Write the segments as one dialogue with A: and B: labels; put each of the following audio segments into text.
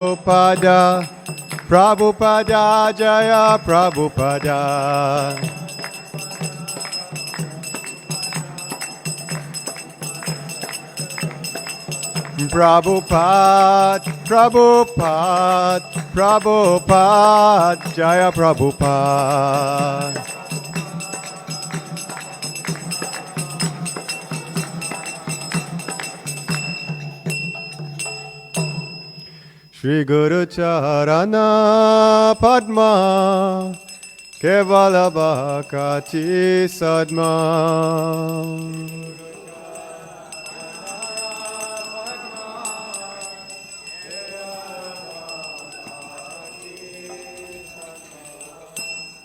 A: Prabhupada, Prabhupada, Jaya Prabhupada. Prabhupada, Prabhupada, Prabhupada, Jaya Prabhupada. Shri Guru Charana Padma Kevala Bhakati Sadma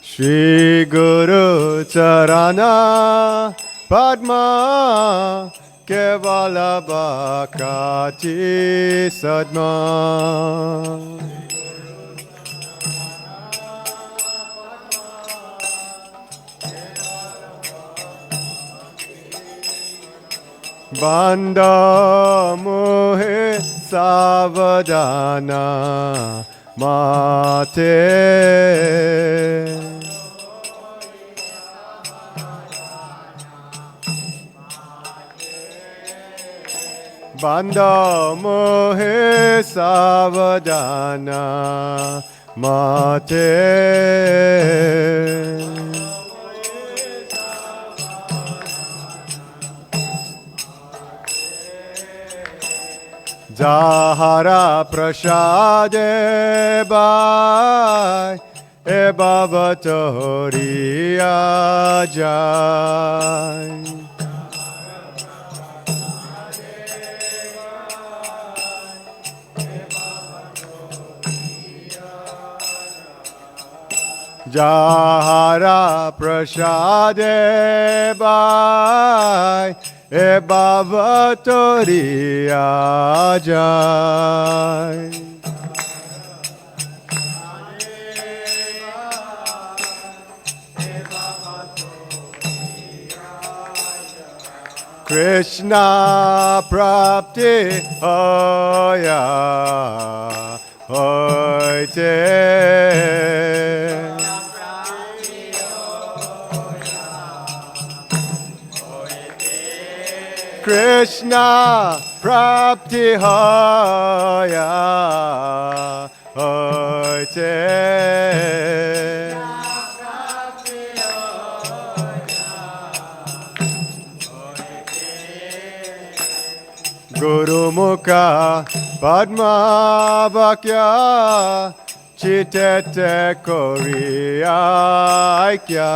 A: Shri Guru Charana Padma Kevala Bhakati Sadma Banda Mohe Savadana Mate Banda mohe savadana mate Jahara prashade bai e bhavatori ajai Jahara prashade bai e bhavatori ajai Krishna prapti hoya hoite Krishna prapti hoya hoite Guru Mukha Padma Vakya Chitete Koriya Aikya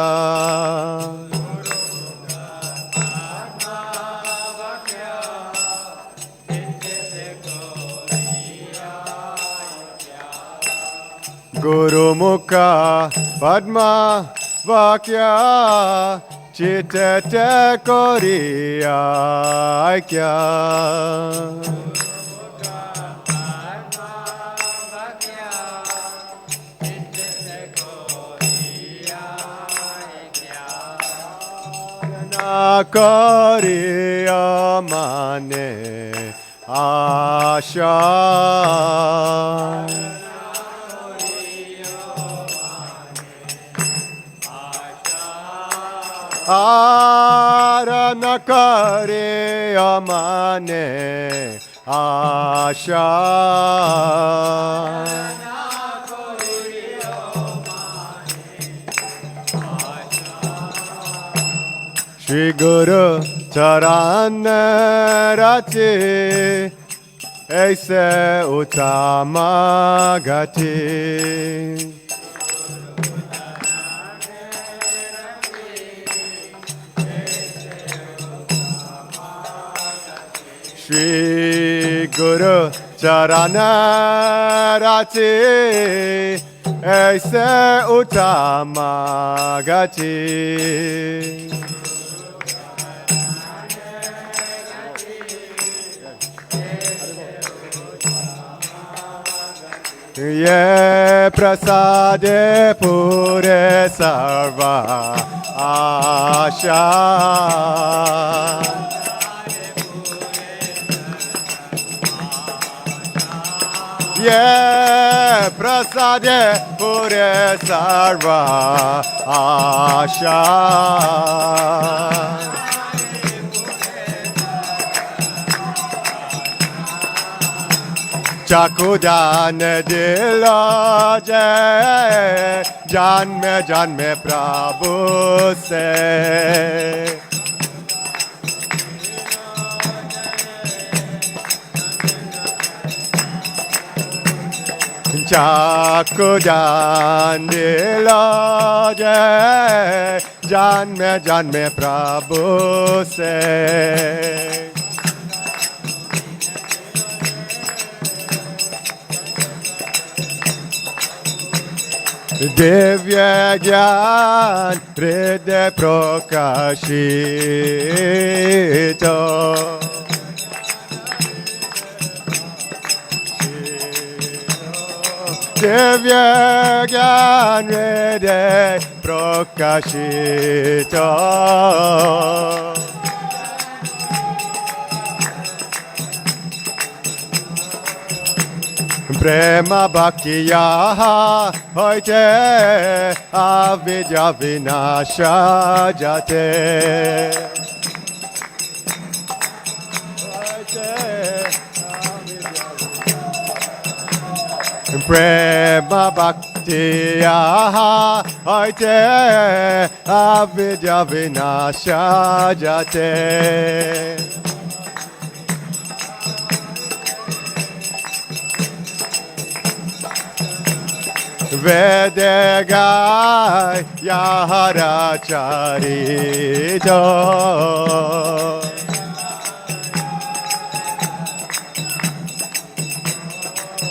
A: Guru Mukha Padma Vakya Chitete Koriya Aikya Na Koriya Mane Asha Arana kare amane asha Shri Guru Charana Rati Aise Uttama Gati Shri Guru Charana Rati Aise Uttama Gati Ye prasade pure sarva asha ye prasade pure sarva asha. Chakudan dilo jai Jan me Prabhu se. Chakudan dilo jai Jan me Prabhu se. Divya Gyan Hridaya Prakashito Divya Gyan Hridaya Prakashito Prema Bhaktiya hoite avidya vinasha jate. Prema Bhaktiya hoite avidya vinasha jate. Vedegai Yahara Charito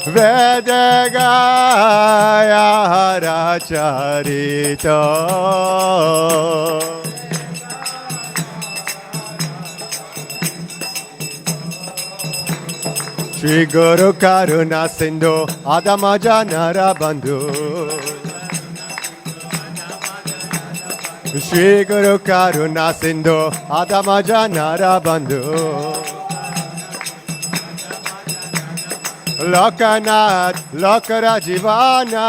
A: Vedegai Yahara Charito Shri Guru Karuna Sindhu Adamaja Narabandhu Shri Guru Karuna Sindhu Adamaja Narabandhu Lokanath Lokara Jivana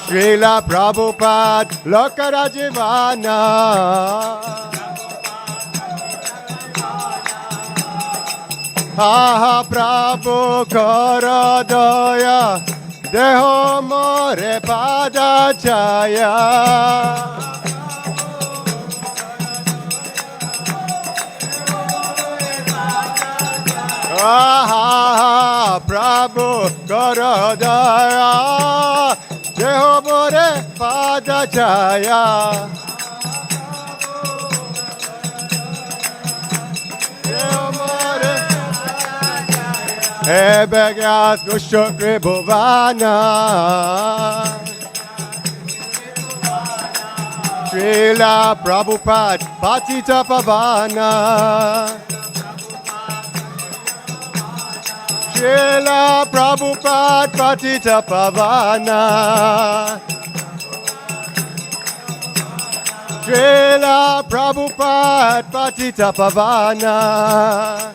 A: Srila Prabhupada Lokara Jivana Aha Prabhu kara daya Deho more pada jaya Aha Prabhu kara daya Deho more pada jaya Ebegas Nushukri Bhuvana Srila Prabhupada Patita Pavana Srila Prabhupada Patita Pavana Srila Prabhupada Patita Pavana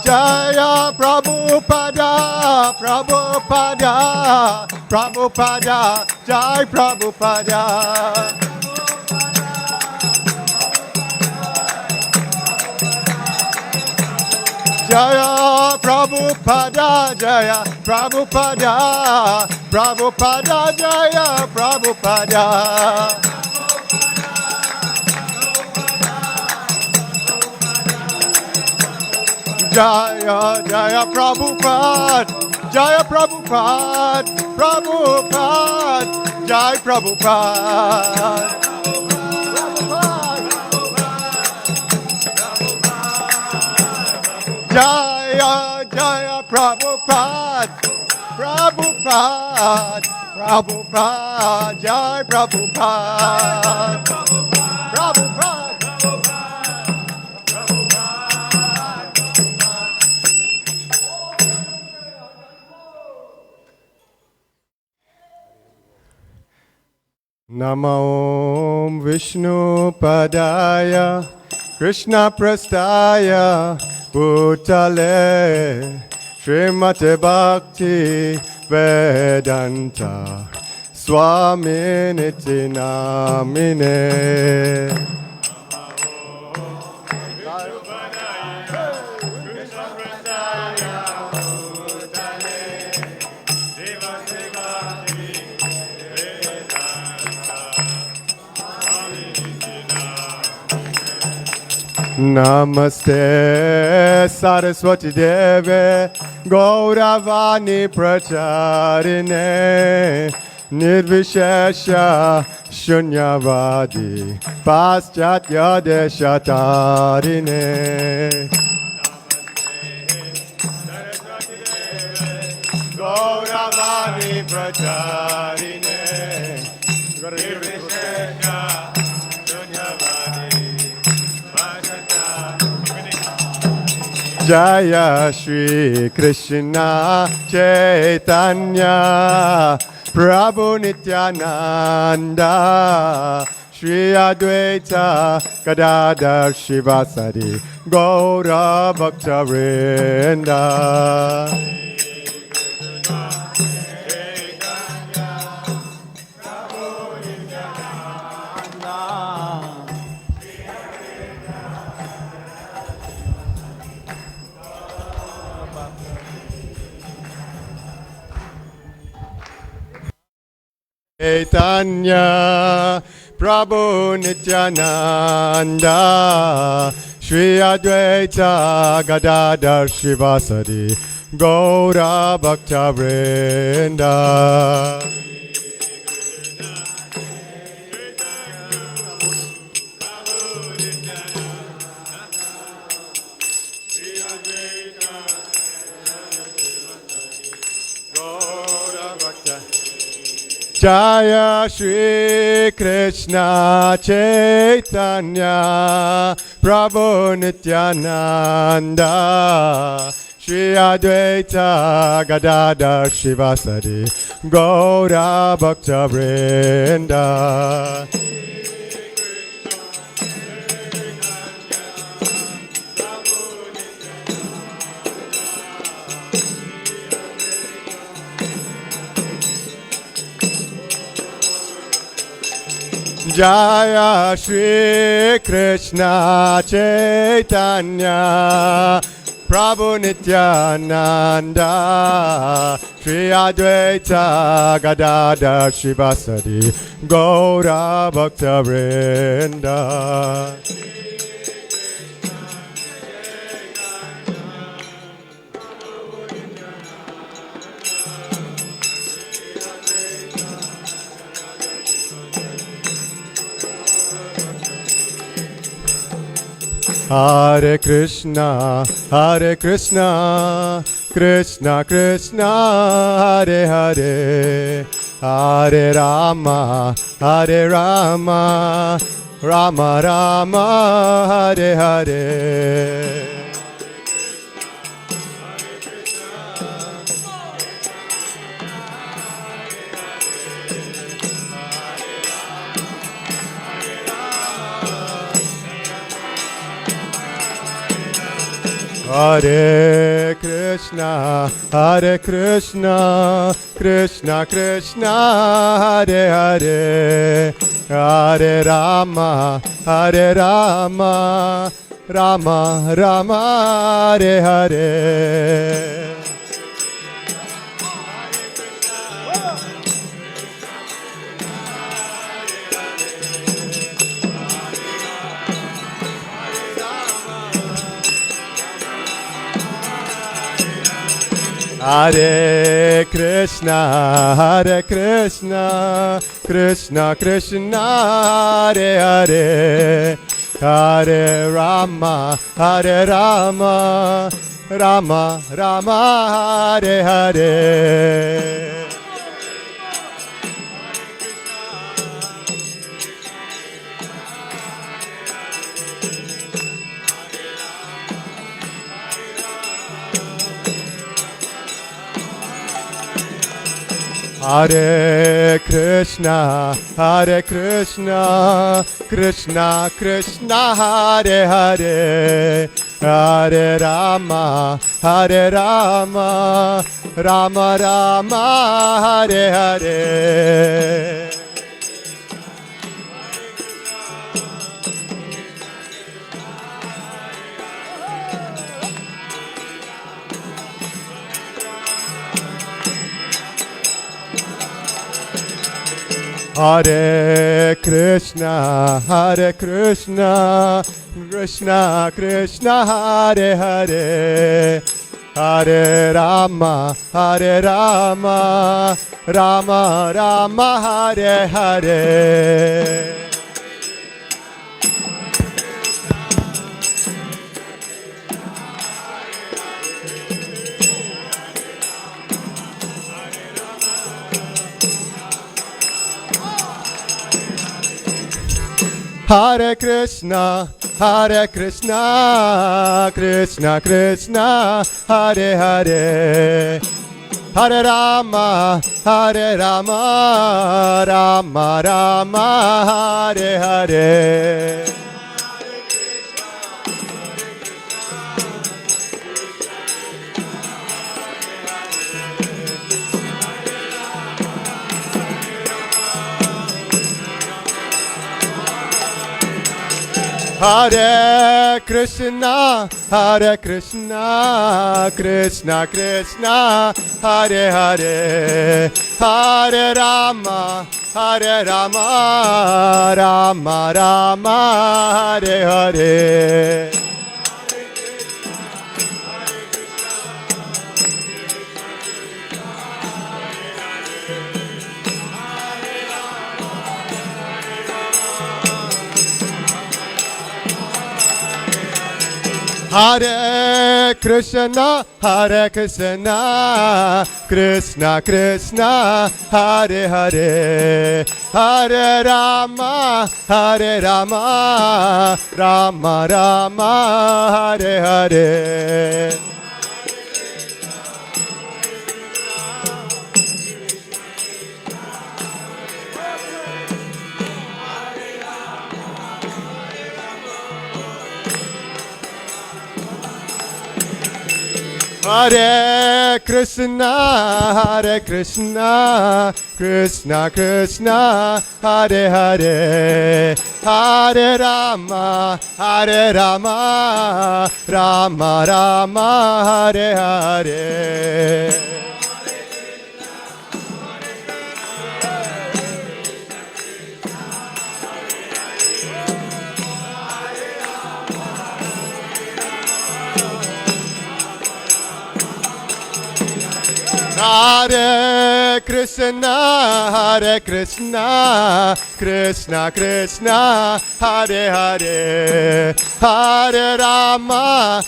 A: Jaya Prabhupada, Prabhupada, Prabhupada, Jai Prabhupada. Jaya Prabhupada, Jaya Prabhupada, Prabhupada, Jaya Prabhupada. Jaya Jaya Prabhupada Jaya Prabhupada Prabhupada Jai Prabhupada Jaya Jaya Prabhupada Prabhupada Prabhupada Jai Prabhupada Prabhupada Namo Vishnu Padaya Krishna Prastaya Bhutale Srimate Bhakti Vedanta Swami Niti Namine. Namaste Saraswati Deve Gauravani Pracharine Nirvishesha Shunyavadi Paschatya Deshatarine Gauravani Pracharine Nirvishesha Jaya Shri Krishna Chaitanya Prabhu Nityananda Shri Advaita Gadadhar Shivasari Gaura Bhakta Vrinda Chaitanya Prabhu Nityananda Shri Advaita Gadadhar Shivasadi Gaura Bhakta Vrinda Jaya Shri Krishna Chaitanya Prabhu Nityananda Shri Advaita Gadadhar Shivasadi Gaura Bhakta Vrinda Jaya Shri Krishna Chaitanya Prabhu Nityananda Shri Advaita Gadadhar Shivasadi Gaura Bhakta Vrinda Hare Krishna, Krishna Krishna, Hare Hare, Hare Rama, Rama Rama, Hare Hare. Hare Krishna, Krishna Krishna, Hare Hare, Hare Rama, Rama Rama, Hare Hare. Hare Krishna, Krishna Krishna, Hare Hare, Hare Rama, Rama Rama, Hare Hare. Hare Krishna, Krishna Krishna, Hare Hare, Hare Rama, Rama Rama, Hare Hare. Hare Krishna, Krishna Krishna, Hare Hare, Hare Rama, Rama Rama, Hare Hare. Hare Krishna, Krishna Krishna, Hare Hare, Hare Rama, Rama Rama, Hare Hare. Hare Krishna, Krishna Krishna, Hare Hare, Hare Rama, Rama Rama, Hare Hare. Hare Krishna, Krishna Krishna, Hare Hare, Hare Rama, Rama Rama, Hare Hare. Hare Krishna, Krishna Krishna, Hare Hare, Hare Rama, Rama Rama, Hare Hare. Hare Krishna, Krishna Krishna, Hare Hare, Hare Rama,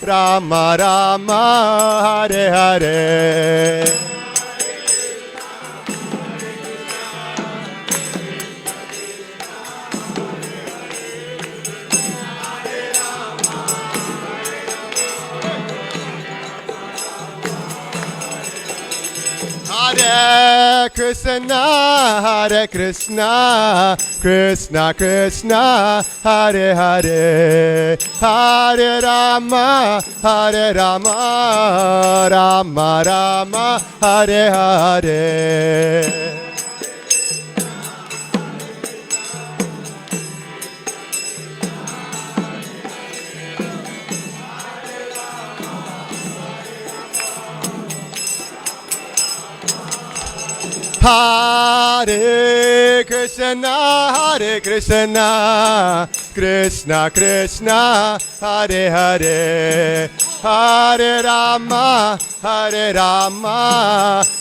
A: Rama Rama, Hare Hare. Hare Krishna, Krishna Krishna, Hare Hare, Hare Rama, Rama Rama, Hare Hare. Hare Krishna, Krishna Krishna, Hare Hare, Hare Rama,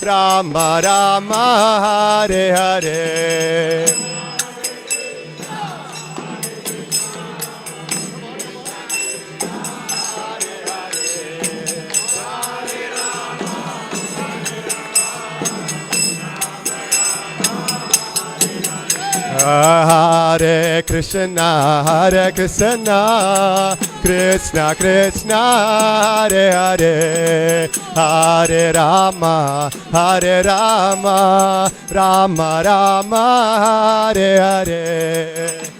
A: Rama Rama, Hare Hare. Hare Krishna, Krishna Krishna, Hare Hare, Hare Rama, Rama Rama, Hare Hare.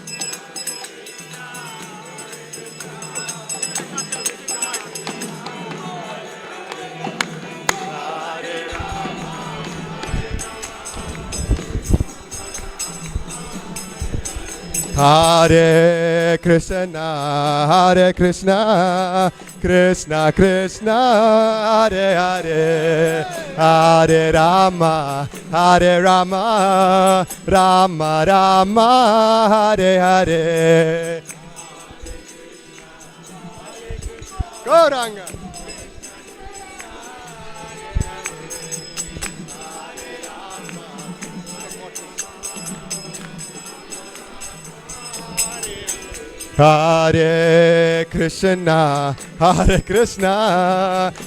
A: Hare Krishna, Krishna Krishna, Hare Hare, Hare Rama, Rama Rama, Hare Hare. Gauranga. Hare Krishna,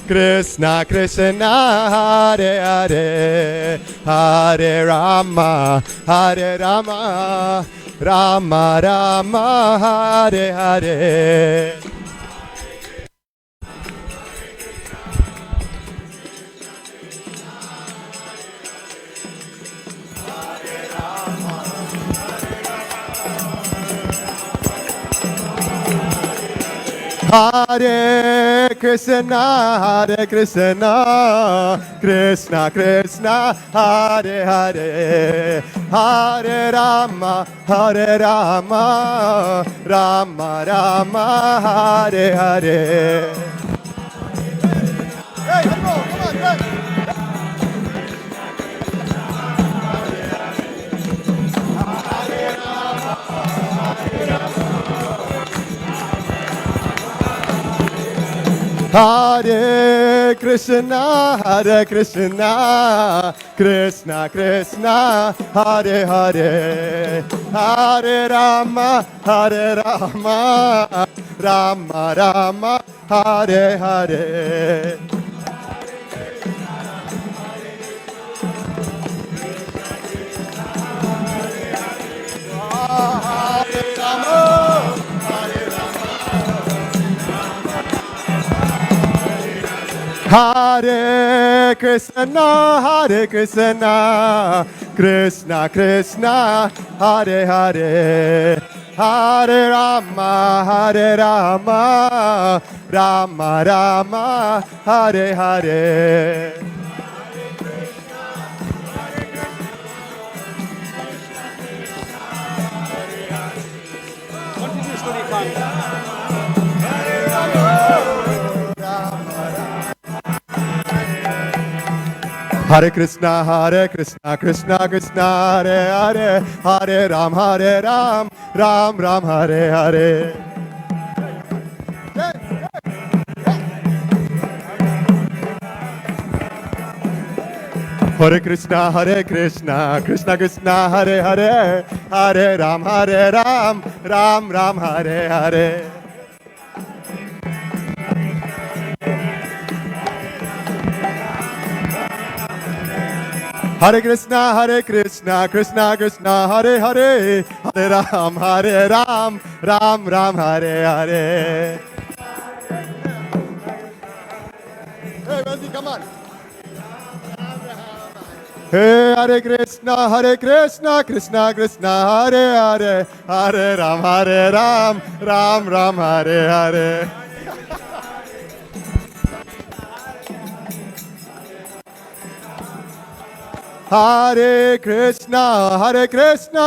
A: Krishna Krishna, Hare Hare, Hare Rama, Rama Rama, Hare Hare. Hare Krishna, Krishna Krishna, Hare Hare, Hare Rama, Rama Rama, Hare Hare. Hey, come on, run. Hare Krishna, Krishna Krishna, Hare Hare, Hare Rama, Rama Rama, Hare Hare. Hare Krishna, Krishna Krishna, Hare Hare, Hare Rama, Rama Rama, Hare Hare. Hare Krishna, Krishna Krishna, Hare Hare, Hare Ram, Ram Ram, Hare Hare. Hare Krishna, Krishna Krishna, Hare Hare, Hare Ram, Ram Ram, Hare Hare. Hare Krishna, Krishna Krishna, Hare Hare, Hare Ram, Ram Ram, Hare Hare. Hey, Wendy, come on. Hey, Hare Krishna, Krishna Krishna, Hare Hare, Hare Ram, Ram Ram, Hare Hare. Hare Krishna,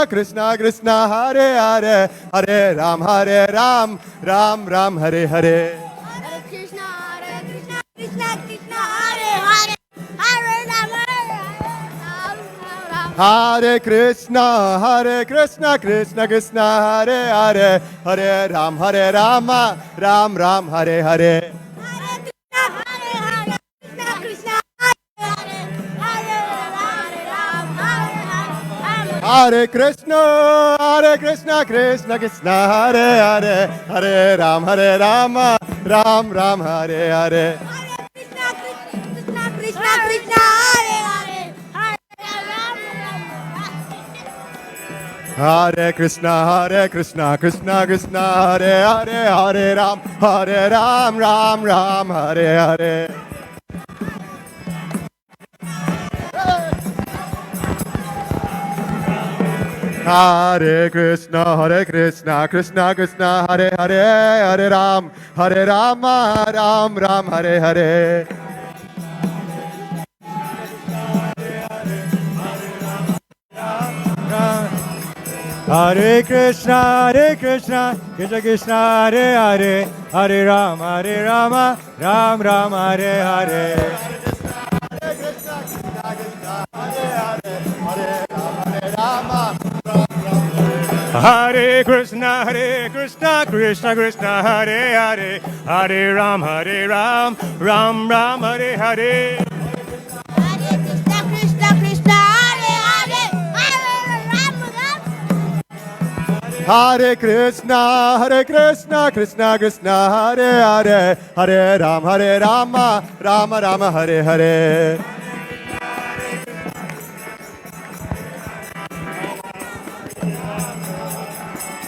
A: Krishna Krishna, Hare Hare, Hare Ram, Ram Ram, Hare Hare.
B: Hare Krishna, Krishna Krishna, Hare Hare, Hare Ram,
A: Hare Krishna, Krishna Krishna, Hare Hare, Hare Ram, Ram Ram, Hare Hare. Hare Krishna, Krishna Krishna, Hare Hare, Hare Ram, Ram Ram, Hare Hare.
B: Krishna Krishna, Hare Hare, Hare Ram,
A: Hare Krishna, Krishna Krishna, Hare Hare, Hare Ram, Ram Ram, Hare Hare. Hare Krishna, Krishna Krishna, Hare Hare, Hare Ram, Ram Ram, Hare Hare.
C: Hare Krishna, Krishna Krishna, Hare Hare, Hare Rama, Ram Ram, Hare Hare. Hare Krishna, Krishna Krishna, Hare Hare, Hare Ram, Ram Ram, Hare Hare.
B: Hare Krishna, Krishna Krishna, Hare Hare, Hare Ram Ram.
A: Hare Krishna, Krishna Krishna, Hare Hare, Hare Rama, Rama Hare Hare.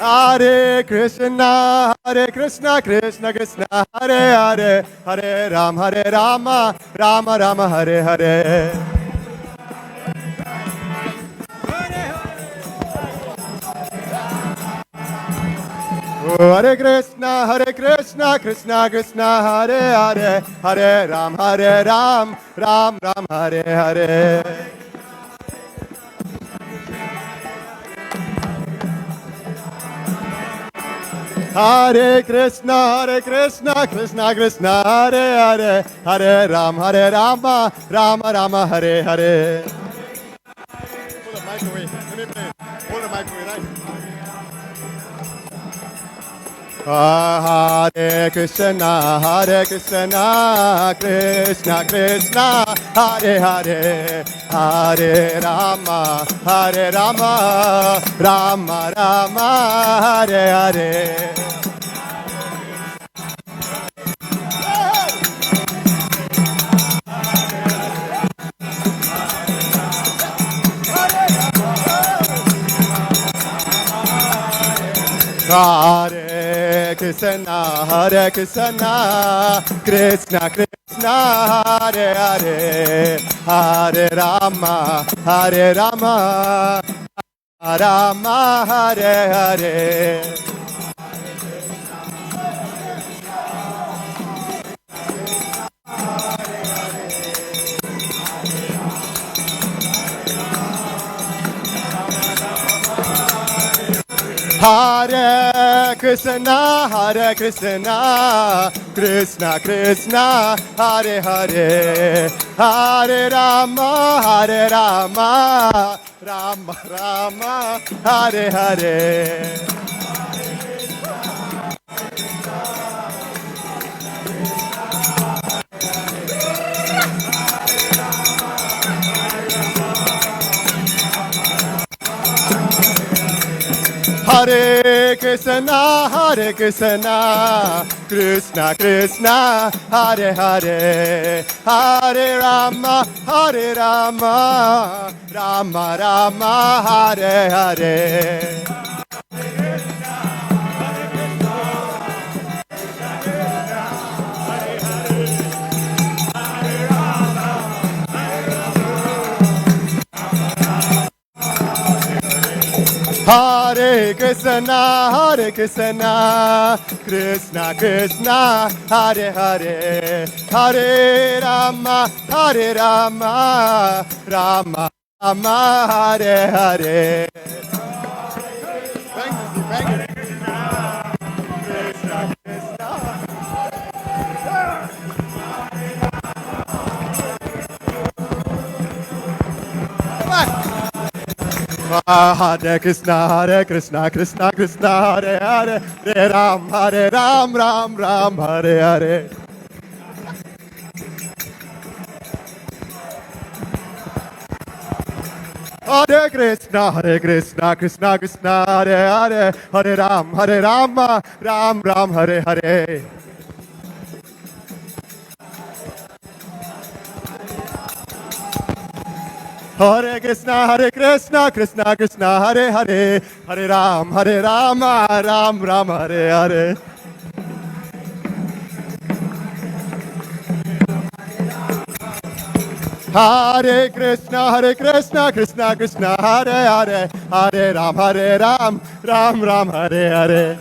A: Hare Krishna, Krishna Krishna, Hare Hare, Hare Rama, Rama Hare Hare. Hare Krishna, Krishna Krishna, Hare Hare, Hare Ram, Ram Hare Hare. Hare Krishna, Krishna Krishna, Hare Hare, Hare Rama, Rama Hare Hare. Pull the mic away. Let me play. Pull the mic away, right? Hare Krishna, Krishna Krishna, Hare Hare, Hare Rama, Rama Hare Hare. Hare Krishna, Krishna Krishna, Hare Hare, Hare Rama, Rama Hare Hare. Hare Krishna, Krishna Krishna, Hare Hare, Hare Rama, Rama Hare Hare. Hare Krishna, Krishna Krishna, Hare Hare, Hare Rama, Rama Hare Hare. Hare Krishna, Krishna Krishna, Hare Hare, Hare Rama, Rama Hare Hare. Hare Krishna, Krishna Krishna, Hare Hare, Hare Ram, Ram Hare Hare. Hare Krishna, Krishna Krishna, Hare Hare, Hare Rama, Ram Hare Hare. Hare Krishna, Krishna Krishna, Hare Hare, Hare Rama, Ram Ram, Hare Hare. Hare Krishna, Krishna Krishna, Hare Hare, Hare Ram, Ram Ram, Hare Hare.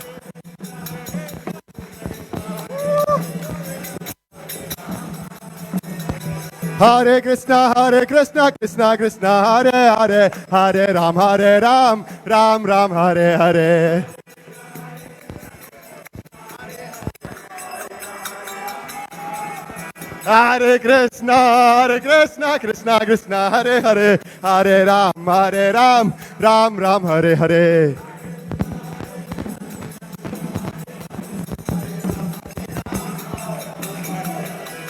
A: Hare Krishna, Krishna Krishna, Hare Hare, Hare Ram, Ram Ram, Hare Hare. Hare Krishna, Krishna Krishna, Hare Hare, Hare Ram, Ram Ram, Hare Hare.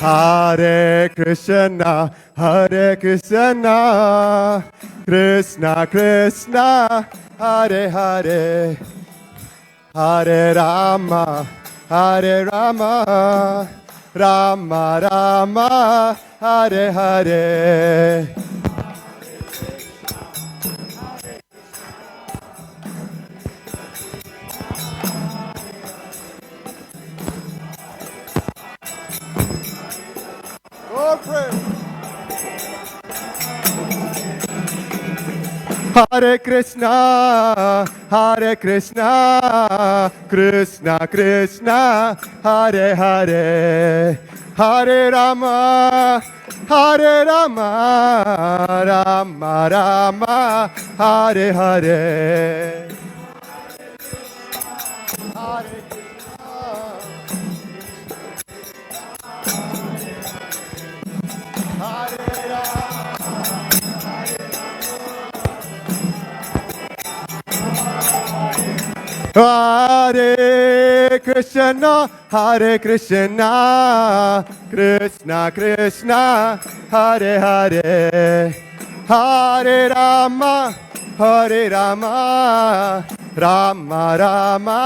A: Hare Krishna, Krishna Krishna, Hare Hare, Hare Rama, Rama Rama, Hare Hare. Oh, praise. Hare Krishna, Krishna Krishna, Hare Hare, Hare Rama, Rama Rama, Hare Hare. Hare Hare Krishna, Krishna Krishna, Hare Hare, Hare Rama, Rama Rama,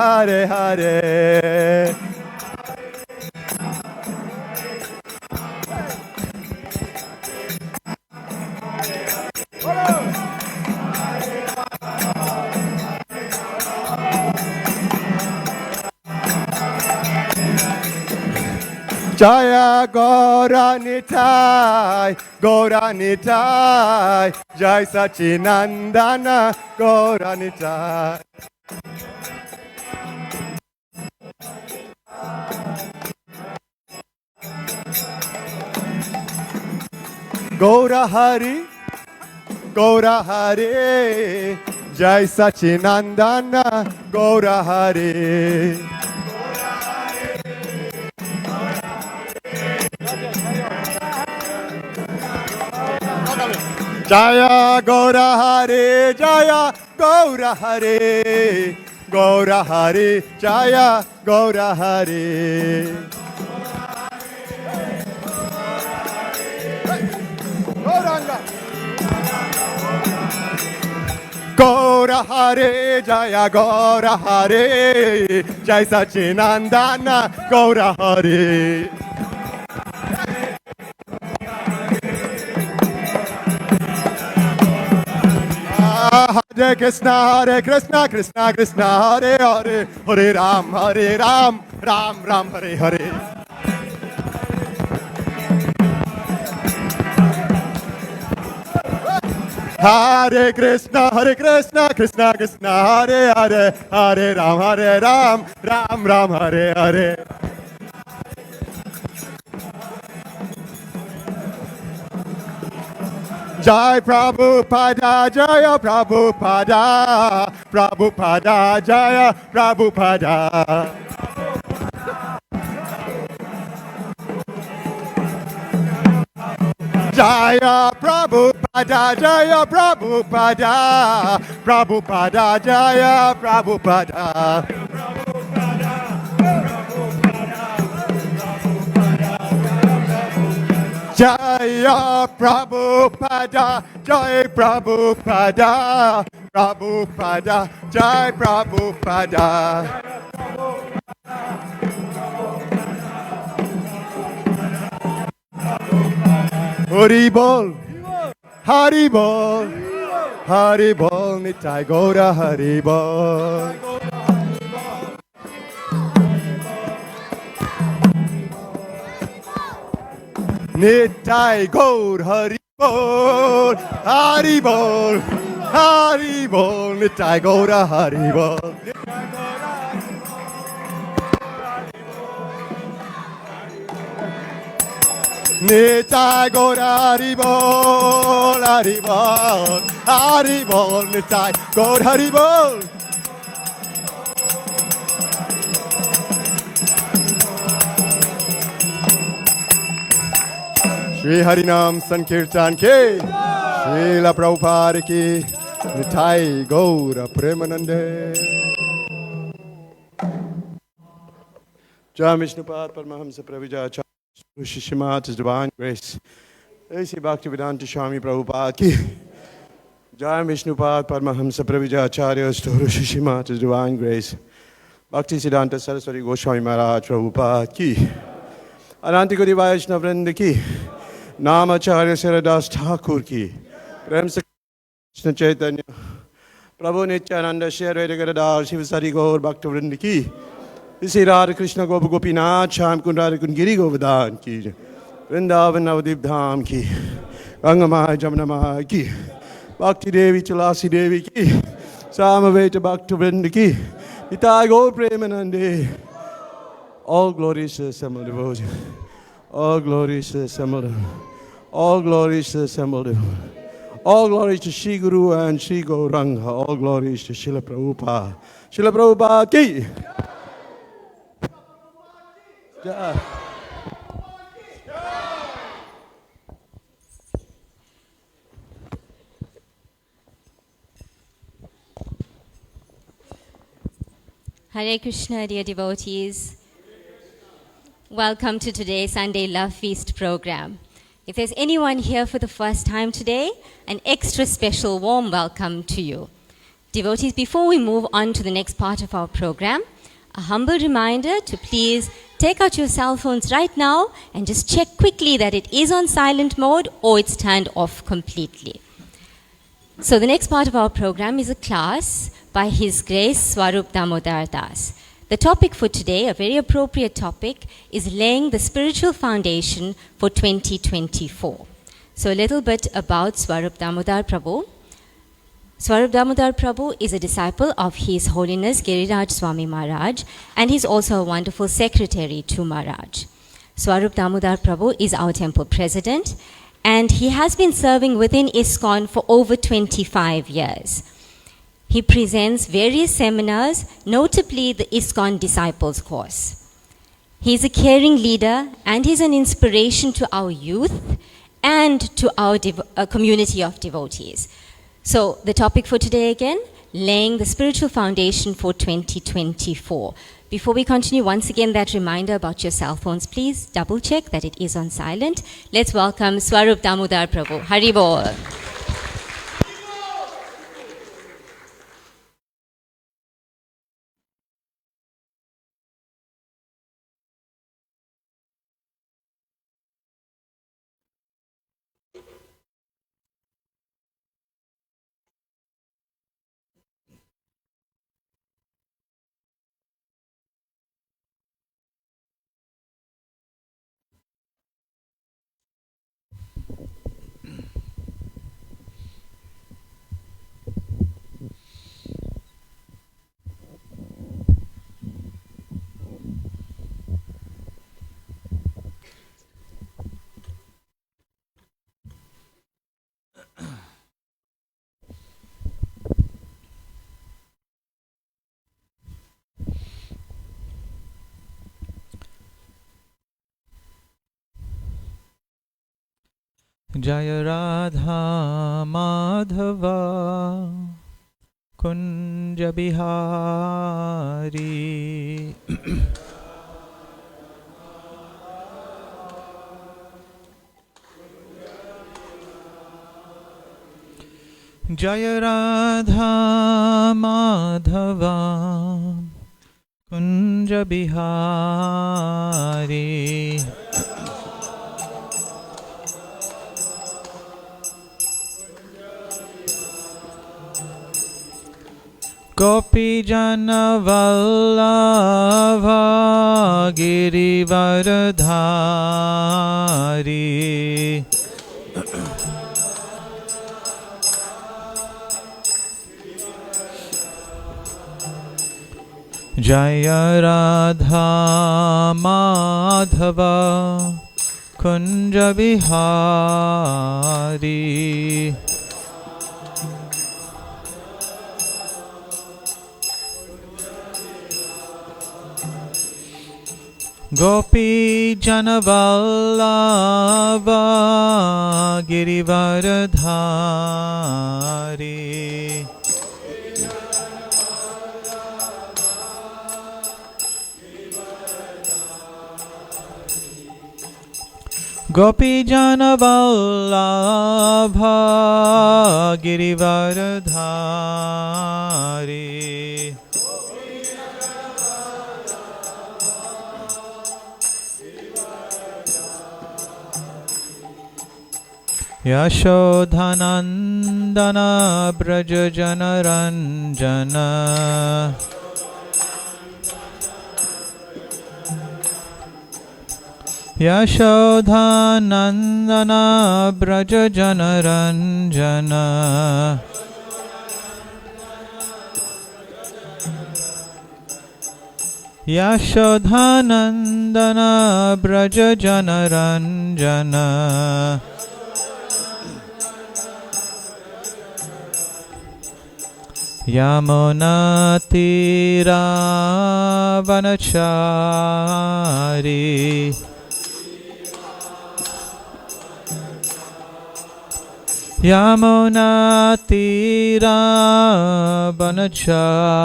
A: Hare Hare. Jaya Gaura Nitai, Jai Sachinandana, Gaura Nitai. Gaura Hari, Jai Sachinandana, Gaura Hari. Jaya Gaura Hari, Jaya Gaura Hari, Jaya Gaura Hari. Gaura Hari, Jaya Gaura Hari, Jai Sachinandana, Gaura Hari. Hare Krishna, Krishna Krishna, Hare Hare, Hare Ram, Ram Ram, Hare Hare. Hare Krishna, Krishna Krishna, Hare Hare, Hare Ram, Ram Ram, Hare Hare. Jai Prabhupada, Jaya Prabhupada, Prabhupada, Jaya Prabhupada. Jaya Prabhupada, Jaya Prabhupada, Prabhupada, Jaya Prabhupada. Jaya Prabhupada, Jai Prabhupada, Prabhupada, Jai Prabhupada. Hari Bol. Haribol, Haribol, Nitai Gora Haribol. Nitai Gaur Haribol, Haribol, Haribol, Nitai Gora Haribol. Nitai Gora Haribol, Haribol, Haribol, Nitai Gaur Haribol. Shri Harinam Sankirtan Ki, Srila Prabhupada Ki, Nitai Gaura Premanande. Jai Vishnupad Paramahamsa Pravijacharya Shishima, His Divine Grace. A.C. Bhaktivedanta Swami Prabhupada Ki. Jai Vishnupad Paramahamsa Pravijacharya Shishima, His Divine Grace. Bhakti Siddhanta Saraswati Goswami Maharaj Prabhupada Ki. Ananti Guru Vaishnava Vrinda Ki. Namacharya Saradas Thakur Ki. Prem Se Krishna Chaitanya. Prabhu Nityananda Shri Advaita Gadadhar Shivasari Gaur Bhaktivinoda Ki. Sri Radha Krishna Gopa Gopinath Shyam Kund Radha Kund Giri Govardhan Ki. Vrindavan Navadip Dham Ki. Ganga Mahai Jamuna Mahai Ki. Bhakti Devi Tulasi Devi Ki. Samaveta Bhaktivinoda Ki. Nitai Gaur Premanande. All glories to the assembled devotees. All glories to the assembled devotees. All glories to the assembled devotees. All glories to Shri Guru and Shri Gauranga. All glories to Srila Prabhupada. Srila Prabhupada Ki. Jai.
D: Hare Krishna, dear devotees. Welcome to today's Sunday Love Feast program. If there's anyone here for the first time today, an extra special warm welcome to you. Devotees, before we move on to the next part of our program, a humble reminder to please take out your cell phones right now and just check quickly that it is on silent mode or it's turned off completely. So the next part of our program is a class by His Grace Swarup Damodar Das. The topic for today, a very appropriate topic, is laying the spiritual foundation for 2024. So a little bit about Swarup Damodar Prabhu. Swarup Damodar Prabhu is a disciple of His Holiness Giriraj Swami Maharaj, and he's also a wonderful secretary to Maharaj. Swarup Damodar Prabhu is our temple president, and he has been serving within ISKCON for over 25 years. He presents various seminars, notably the ISKCON Disciples Course. He's a caring leader, and he's an inspiration to our youth and to our community of devotees. So the topic for today again, laying the spiritual foundation for 2024. Before we continue, once again, that reminder about your cell phones, please double check that it is on silent. Let's welcome Swarup Damodar Prabhu. Hari Bol.
E: Jaya Radha Madhava Kunja Bihari Jaya Radha Madhava Kunja Bihari गोपीजनवल्लभा Girivardhari Jai Radha Madhav Kunj Bihari Gopi जनवल्लभा Girivardhari Gopi जनवल्लभा Girivardhari यशोधनन्दन Braj जनरञ्जन यशोधनन्दन Braj जनरञ्जन यशोधनन्दन Braj जनरञ्जन यमुनातीरावनचारी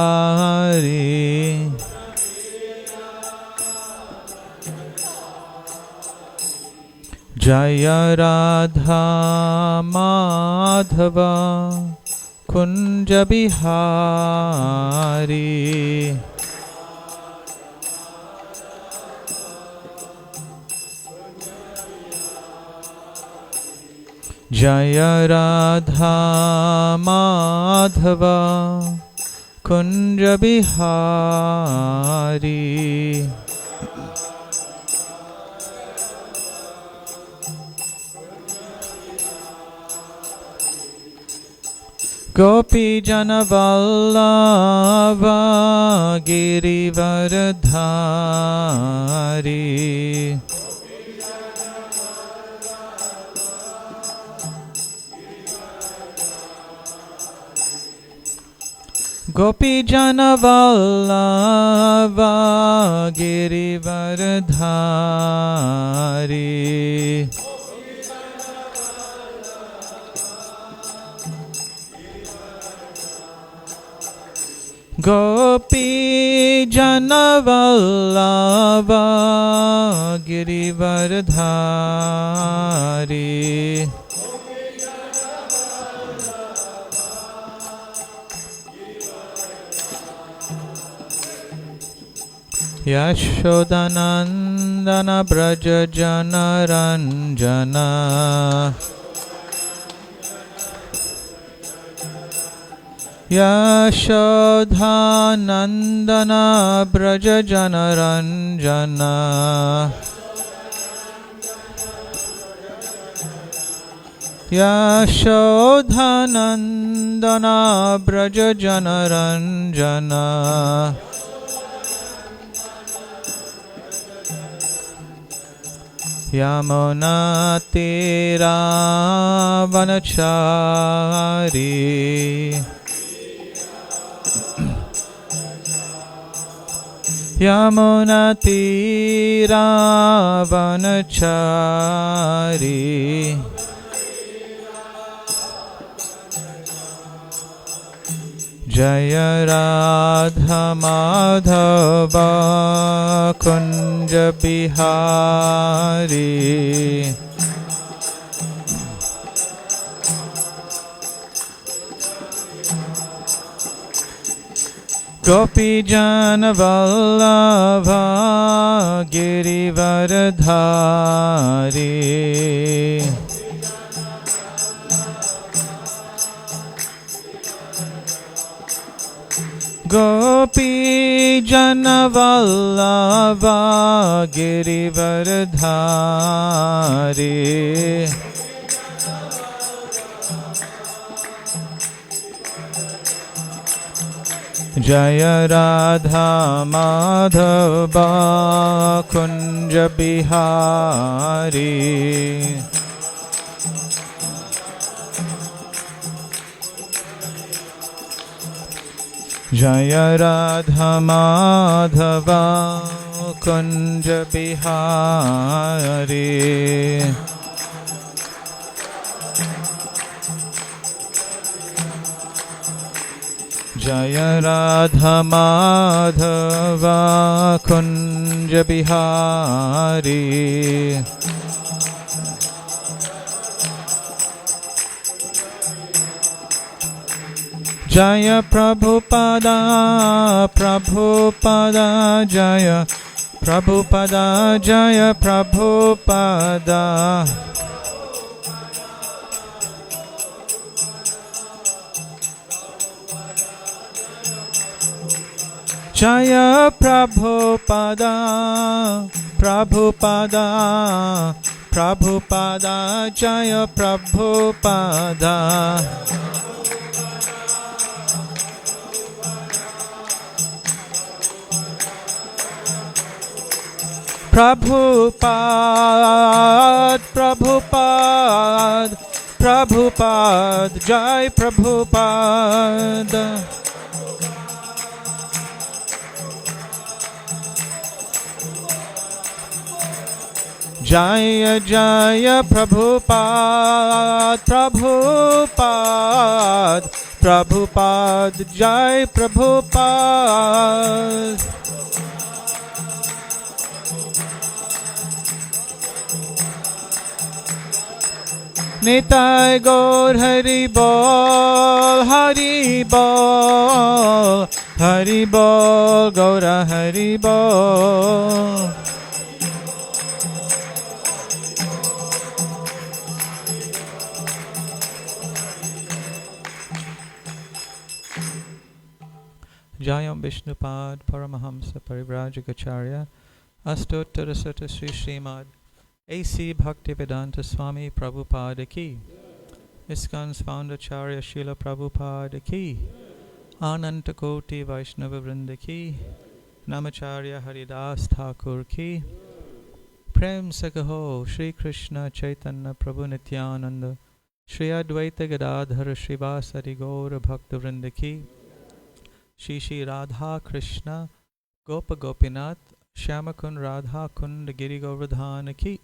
E: यमुनातीरावनचारी Jai Radha Madhav Kunj Bihari Jai Radha Madhav Kunj Bihari Gopi जनवल्लभा Girivardhari Gopi जनवल्लभा Girivardhari Gopi जनवल्लभा Girivardhari यशोदनन्दन Braj जनरञ्जन यशोधानन्दन Braj जनरञ्जन यशोधानन्दन Braj जनरञ्जन यमुनातीरावनचारी यमुनातीरावनचारी Jai Radha Madhav Kunj Bihari Gopi जनवल्लभा Girivardhari Gopi Janavallabha Girivardhari Jaya Radha Madhava Kunja Bihari Jaya Radha Madhava Kunja Bihari Jaya Radha Madhava Kunja Bihari Jaya Prabhupada Prabhupada Jaya Prabhupada Jaya Prabhupada Jaya Prabhupada Prabhupada Prabhupada Jaya Prabhupada Prabhupada Prabhupada Prabhupada Jai Prabhupada Jaya Jaya Prabhupada Prabhupada Prabhupada Jai Prabhupada Nitai Gaur Hari Bol Hari Bol Hari Bol Gaura Hari Bol Jayam Vishnupad Paramahamsa Parivrajagacharya Astottara Sata Sri Srimad A.C. Bhaktivedanta Swami Prabhupada Ki ISKCON's founder Charya Srila Prabhupada Ki Ananta Koti Vaishnava Vrinda Ki Namacharya Haridas Thakur Ki Prem Sakaho Shri Krishna Chaitanya Prabhu Nityananda Shri Advaita Gadadhara Srivasari Gaura Bhakta Vrinda Ki Shri Shri Radha Krishna Gopa Gopinath Shyamakund Radha Kund Giri Govardhana Ki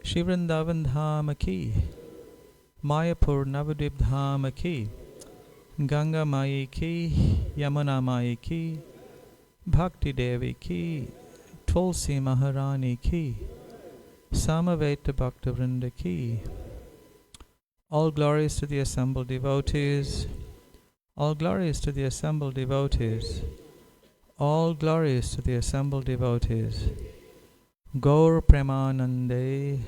E: Shri Vrindavan Dhama Ki Mayapur Navadip Dhama Ki Ganga Mai Ki Yamuna Mai Ki Bhakti Devi Ki Tulsi Maharani Ki Samaveta Bhakta Vrinda Ki. All glories to the assembled devotees. All glories to the assembled devotees. All glories to the assembled devotees. Gaur Premanande.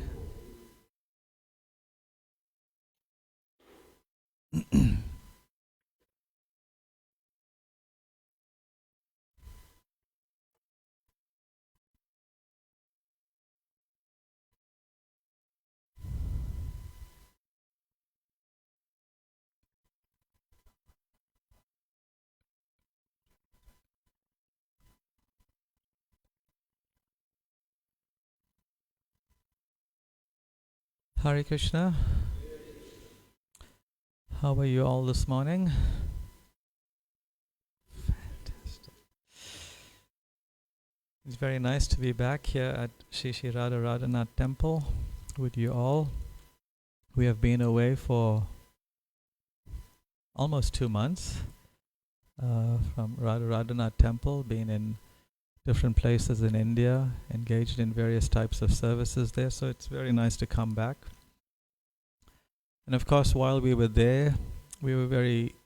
E: Hare Krishna. How are you all this morning? Fantastic. It's very nice to be back here at Shri Shri Radha Radhanath Temple with you all. We have been away for almost 2 months from Radha Radhanath Temple, been in different places in India, engaged in various types of services there, so it's very nice to come back. And of course, while we were there, we were very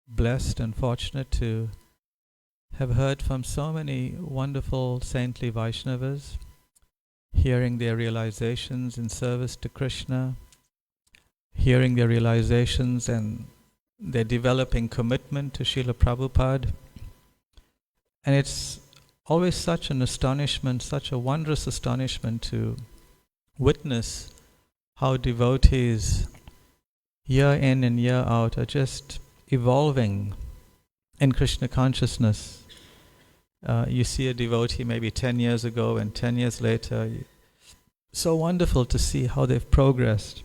E: blessed and fortunate to have heard from so many wonderful saintly Vaishnavas, hearing their realizations in service to Krishna, hearing their realizations and they're developing commitment to Srila Prabhupada. And it's always such an astonishment, such a wondrous astonishment to witness how devotees year in and year out are just evolving in Krishna consciousness. You see a devotee maybe 10 years ago and 10 years later. So wonderful to see how they've progressed.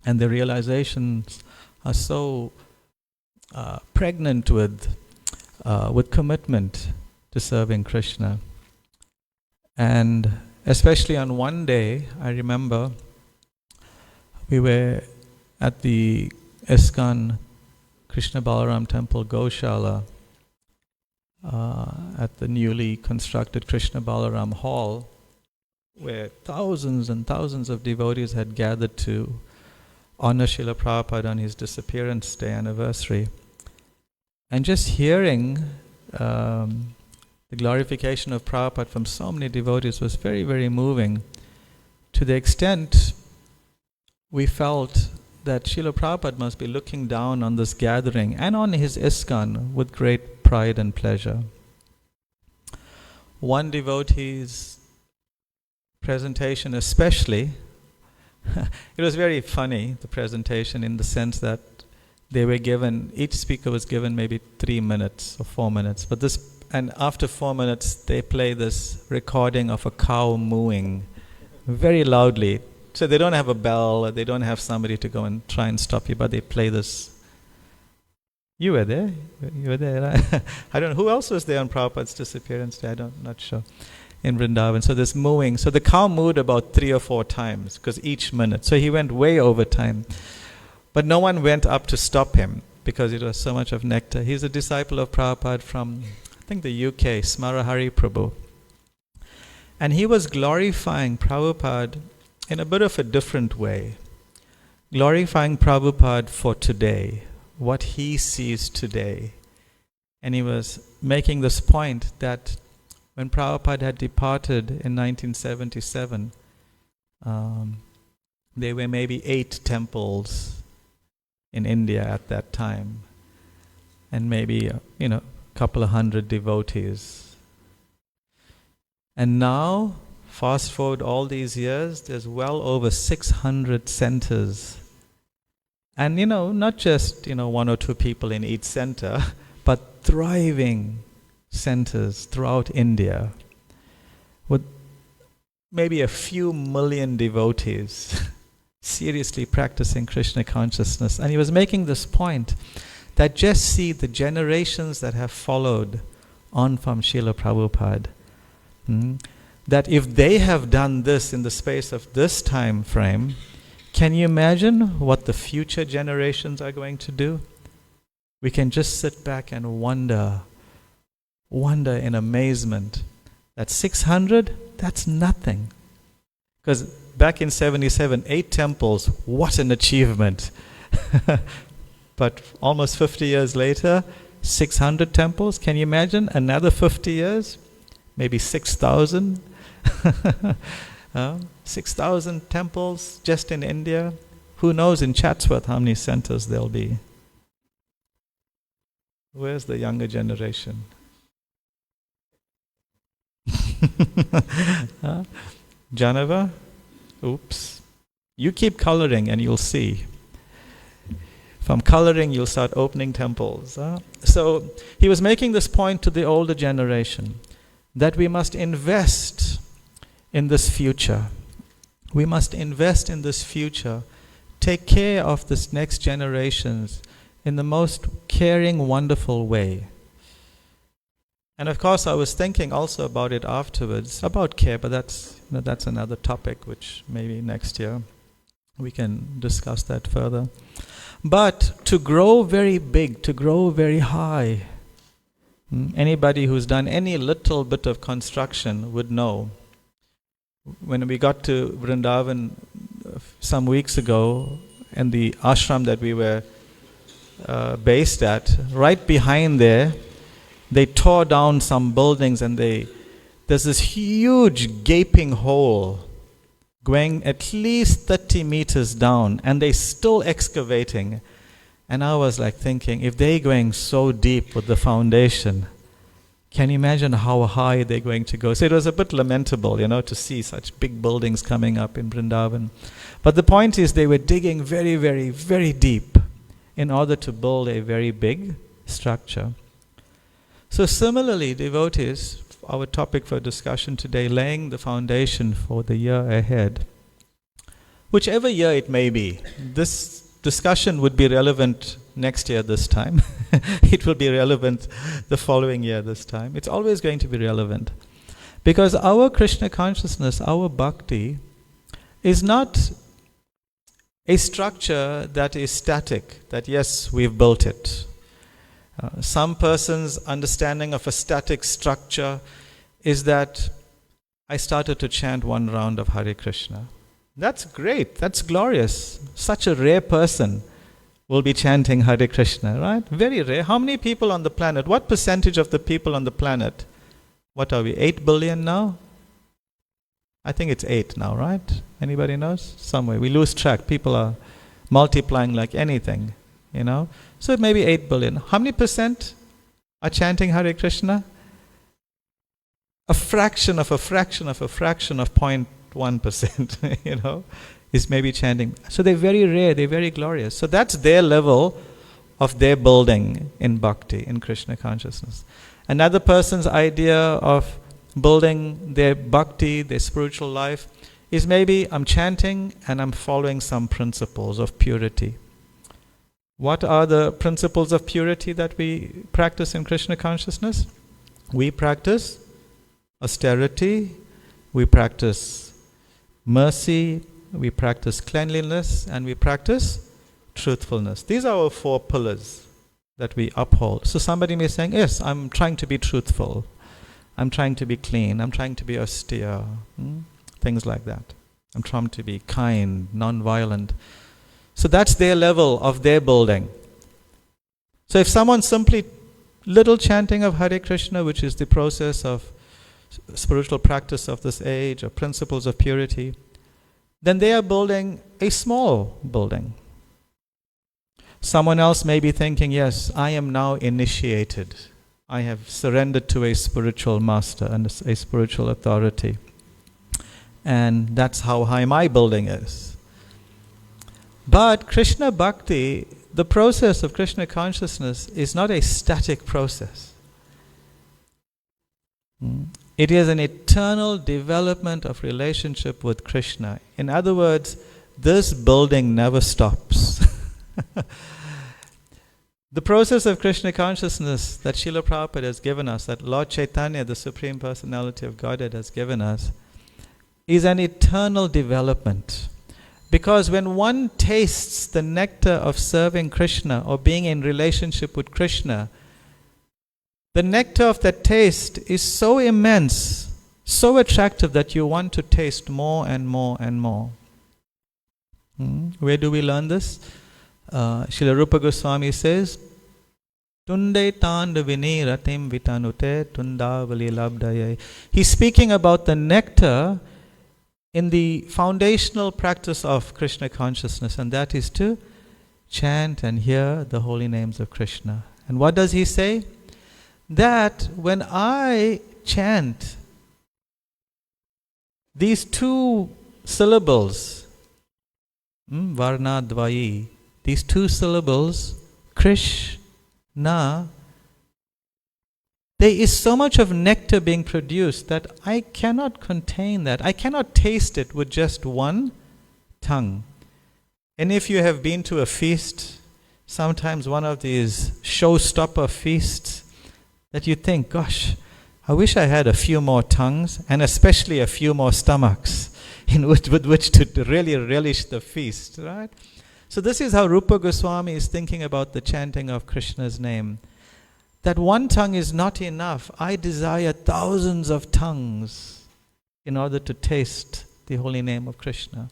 E: And the realizations are so pregnant with commitment to serving Krishna. And especially on one day, I remember we were at the ISKCON Krishna Balaram Temple Goshala at the newly constructed Krishna Balaram Hall, where thousands and thousands of devotees had gathered to honor Srila Prabhupada on his disappearance day anniversary. And just hearing the glorification of Prabhupada from so many devotees was very, very moving, to the extent we felt that Srila Prabhupada must be looking down on this gathering and on his ISKCON with great pride and pleasure. One devotee's presentation especially, it was very funny, the presentation, in the sense that they were given, each speaker was given maybe 3 minutes or 4 minutes, and after 4 minutes they play this recording of a cow mooing very loudly. So they don't have a bell, they don't have somebody to go and try and stop you, but they play this. You were there? You were there, right? I don't know, who else was there on Prabhupada's disappearance day? Not sure. In Vrindavan. So this mooing. So the cow mooed about 3 or 4 times, because each minute. So he went way over time. But no one went up to stop him, because it was so much of nectar. He's a disciple of Prabhupada from, I think, the UK, Smarahari Prabhu. And he was glorifying Prabhupada in a bit of a different way. Glorifying Prabhupada for today, what he sees today. And he was making this point that when Prabhupada had departed in 1977, there were maybe 8 temples in India at that time, and maybe a couple of hundred devotees. And now, fast forward all these years, there's well over 600 centers. And not just 1 or 2 people in each center, but thriving centers throughout India with maybe a few million devotees seriously practicing Krishna consciousness. And he was making this point that just see the generations that have followed on from Srila Prabhupada, that if they have done this in the space of this time frame, can you imagine what the future generations are going to do? We can just sit back and wonder in amazement that 600, that's nothing. Because back in 77, 8 temples, what an achievement. But almost 50 years later, 600 temples. Can you imagine another 50 years? Maybe 6,000. 6,000 temples just in India. Who knows in Chatsworth how many centers there'll be? Where's the younger generation? Janava? Oops. You keep coloring and you'll see. From coloring, you'll start opening temples. So he was making this point to the older generation, that we must invest in this future. We must invest in this future. Take care of this next generations in the most caring, wonderful way. And of course, I was thinking also about it afterwards, about care, but that's another topic which maybe next year we can discuss that further. But to grow very big, to grow very high, anybody who's done any little bit of construction would know. When we got to Vrindavan some weeks ago, and the ashram that we were based at, right behind there, they tore down some buildings, and there's this huge gaping hole going at least 30 meters down, and they're still excavating. And I was like thinking, if they're going so deep with the foundation, can you imagine how high they're going to go? So it was a bit lamentable, to see such big buildings coming up in Vrindavan. But the point is, they were digging very, very, very deep in order to build a very big structure. So similarly, devotees, our topic for discussion today, laying the foundation for the year ahead. Whichever year it may be, this discussion would be relevant next year this time. It will be relevant the following year this time. It's always going to be relevant. Because our Krishna consciousness, our bhakti, is not a structure that is static, that yes, we've built it. Some person's understanding of a static structure is that I started to chant one round of Hare Krishna. That's great, that's glorious. Such a rare person will be chanting Hare Krishna, right? Very rare. How many people on the planet? What percentage of the people on the planet? What are we, 8 billion now? I think it's 8 now, right? Anybody knows? Somewhere. We lose track. People are multiplying like anything, So it may be 8 billion. How many percent are chanting Hare Krishna? A fraction of 0.1%, is maybe chanting. So they're very rare, they're very glorious. So that's their level of their building in bhakti, in Krishna consciousness. Another person's idea of building their bhakti, their spiritual life, is maybe I'm chanting and I'm following some principles of purity. What are the principles of purity that we practice in Krishna consciousness? We practice austerity, we practice mercy, we practice cleanliness, and we practice truthfulness. These are our 4 pillars that we uphold. So somebody may say, yes, I'm trying to be truthful, I'm trying to be clean, I'm trying to be austere, things like that. I'm trying to be kind, non-violent. So that's their level of their building. So if someone simply little chanting of Hare Krishna, which is the process of spiritual practice of this age, or principles of purity, then they are building a small building. Someone else may be thinking, yes, I am now initiated. I have surrendered to a spiritual master and a spiritual authority. And that's how high my building is. But Krishna Bhakti, the process of Krishna consciousness, is not a static process. It is an eternal development of relationship with Krishna. In other words, this building never stops. The process of Krishna consciousness that Srila Prabhupada has given us, that Lord Chaitanya, the Supreme Personality of Godhead, has given us, is an eternal development. Because when one tastes the nectar of serving Krishna or being in relationship with Krishna, the nectar of that taste is so immense, so attractive that you want to taste more and more and more. Where do we learn this? Srila Rupa Goswami says, Tunde tand vini ratim vitanute tundavali labdaye. He's speaking about the nectar in the foundational practice of Krishna consciousness, and that is to chant and hear the holy names of Krishna. And what does he say? That when I chant these 2 syllables, Varna Dvayi, these 2 syllables, Krishna, there is so much of nectar being produced that I cannot contain that. I cannot taste it with just one tongue. And if you have been to a feast, sometimes one of these showstopper feasts, that you think, gosh, I wish I had a few more tongues, and especially a few more stomachs with which to really relish the feast, right? So this is how Rupa Goswami is thinking about the chanting of Krishna's name. That one tongue is not enough. I desire thousands of tongues in order to taste the holy name of Krishna.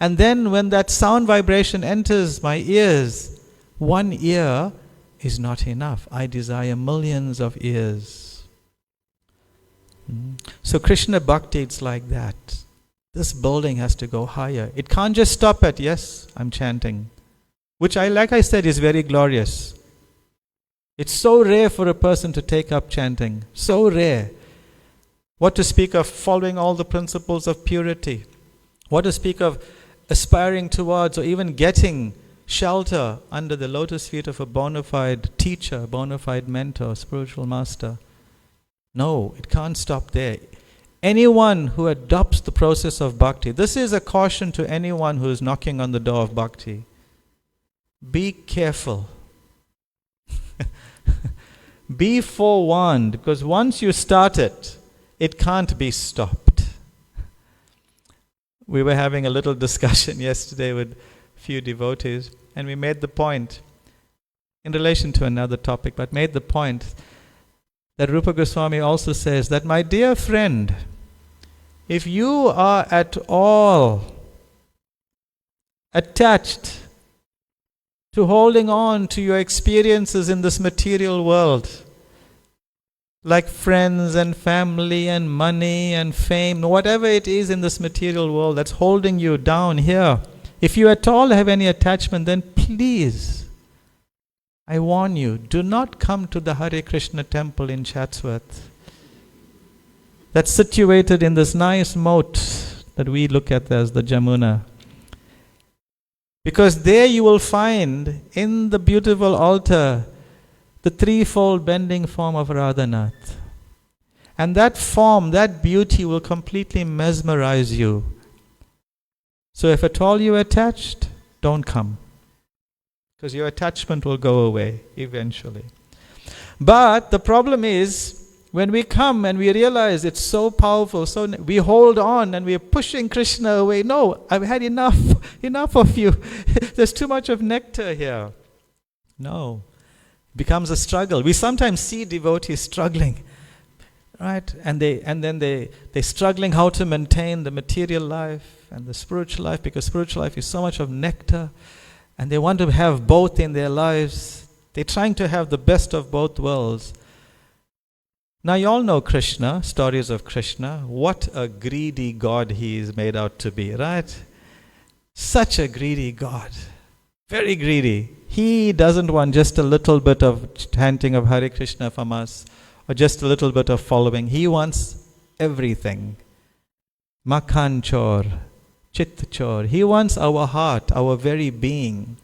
E: And then when that sound vibration enters my ears, one ear is not enough. I desire millions of ears. So Krishna Bhakti, it's like that. This building has to go higher. It can't just stop at, yes, I'm chanting. which like I said, is very glorious. It's so rare for a person to take up chanting. So rare. What to speak of following all the principles of purity? What to speak of aspiring towards or even getting shelter under the lotus feet of a bona fide teacher, bona fide mentor, spiritual master? No, it can't stop there. Anyone who adopts the process of bhakti, this is a caution to anyone who is knocking on the door of bhakti. Be careful. Be forewarned, because once you start it, it can't be stopped. We were having a little discussion yesterday with a few devotees, and we made the point, in relation to another topic, but made the point that Rupa Goswami also says that, my dear friend, if you are at all attached to holding on to your experiences in this material world, like friends and family and money and fame, whatever it is in this material world that's holding you down here, if you at all have any attachment, then please, I warn you, do not come to the Hare Krishna temple in Chatsworth. That's situated in this nice moat that we look at as the Jamuna. Because there you will find in the beautiful altar the threefold bending form of Radhanath. And that form, that beauty will completely mesmerize you. So if at all you're attached, don't come. Because your attachment will go away eventually. But the problem is, when we come and we realize it's so powerful, so we hold on and we are pushing Krishna away. No, I've had enough of you. There's too much of nectar here. No, it becomes a struggle. We sometimes see devotees struggling, right? And then they're struggling how to maintain the material life and the spiritual life, because spiritual life is so much of nectar, and they want to have both in their lives. They're trying to have the best of both worlds. Now you all know Krishna, stories of Krishna. What a greedy God he is made out to be, right? Such a greedy God. Very greedy. He doesn't want just a little bit of chanting of Hare Krishna from us, or just a little bit of following. He wants everything. Makhan chor, chit chor. He wants our heart, our very being.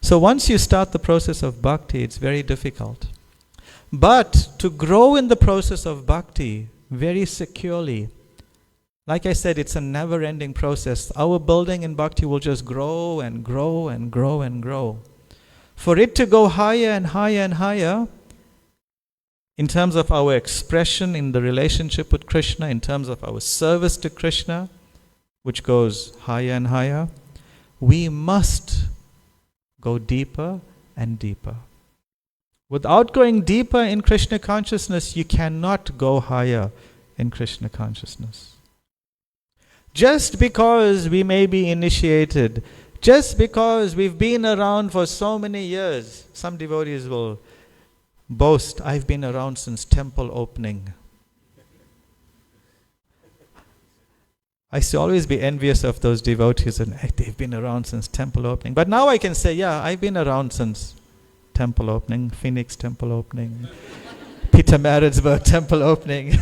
E: So once you start the process of bhakti, it's very difficult. But to grow in the process of bhakti very securely, like I said, it's a never-ending process. Our building in bhakti will just grow and grow and grow and grow. For it to go higher and higher and higher, in terms of our expression in the relationship with Krishna, in terms of our service to Krishna, which goes higher and higher, we must go deeper and deeper. Without going deeper in Krishna consciousness, you cannot go higher in Krishna consciousness. Just because we may be initiated, just because we've been around for so many years, some devotees will boast, I've been around since temple opening. I used to always be envious of those devotees, and they've been around since temple opening. But now I can say, yeah, I've been around since temple opening, Phoenix temple opening, Peter Maritzburg temple opening.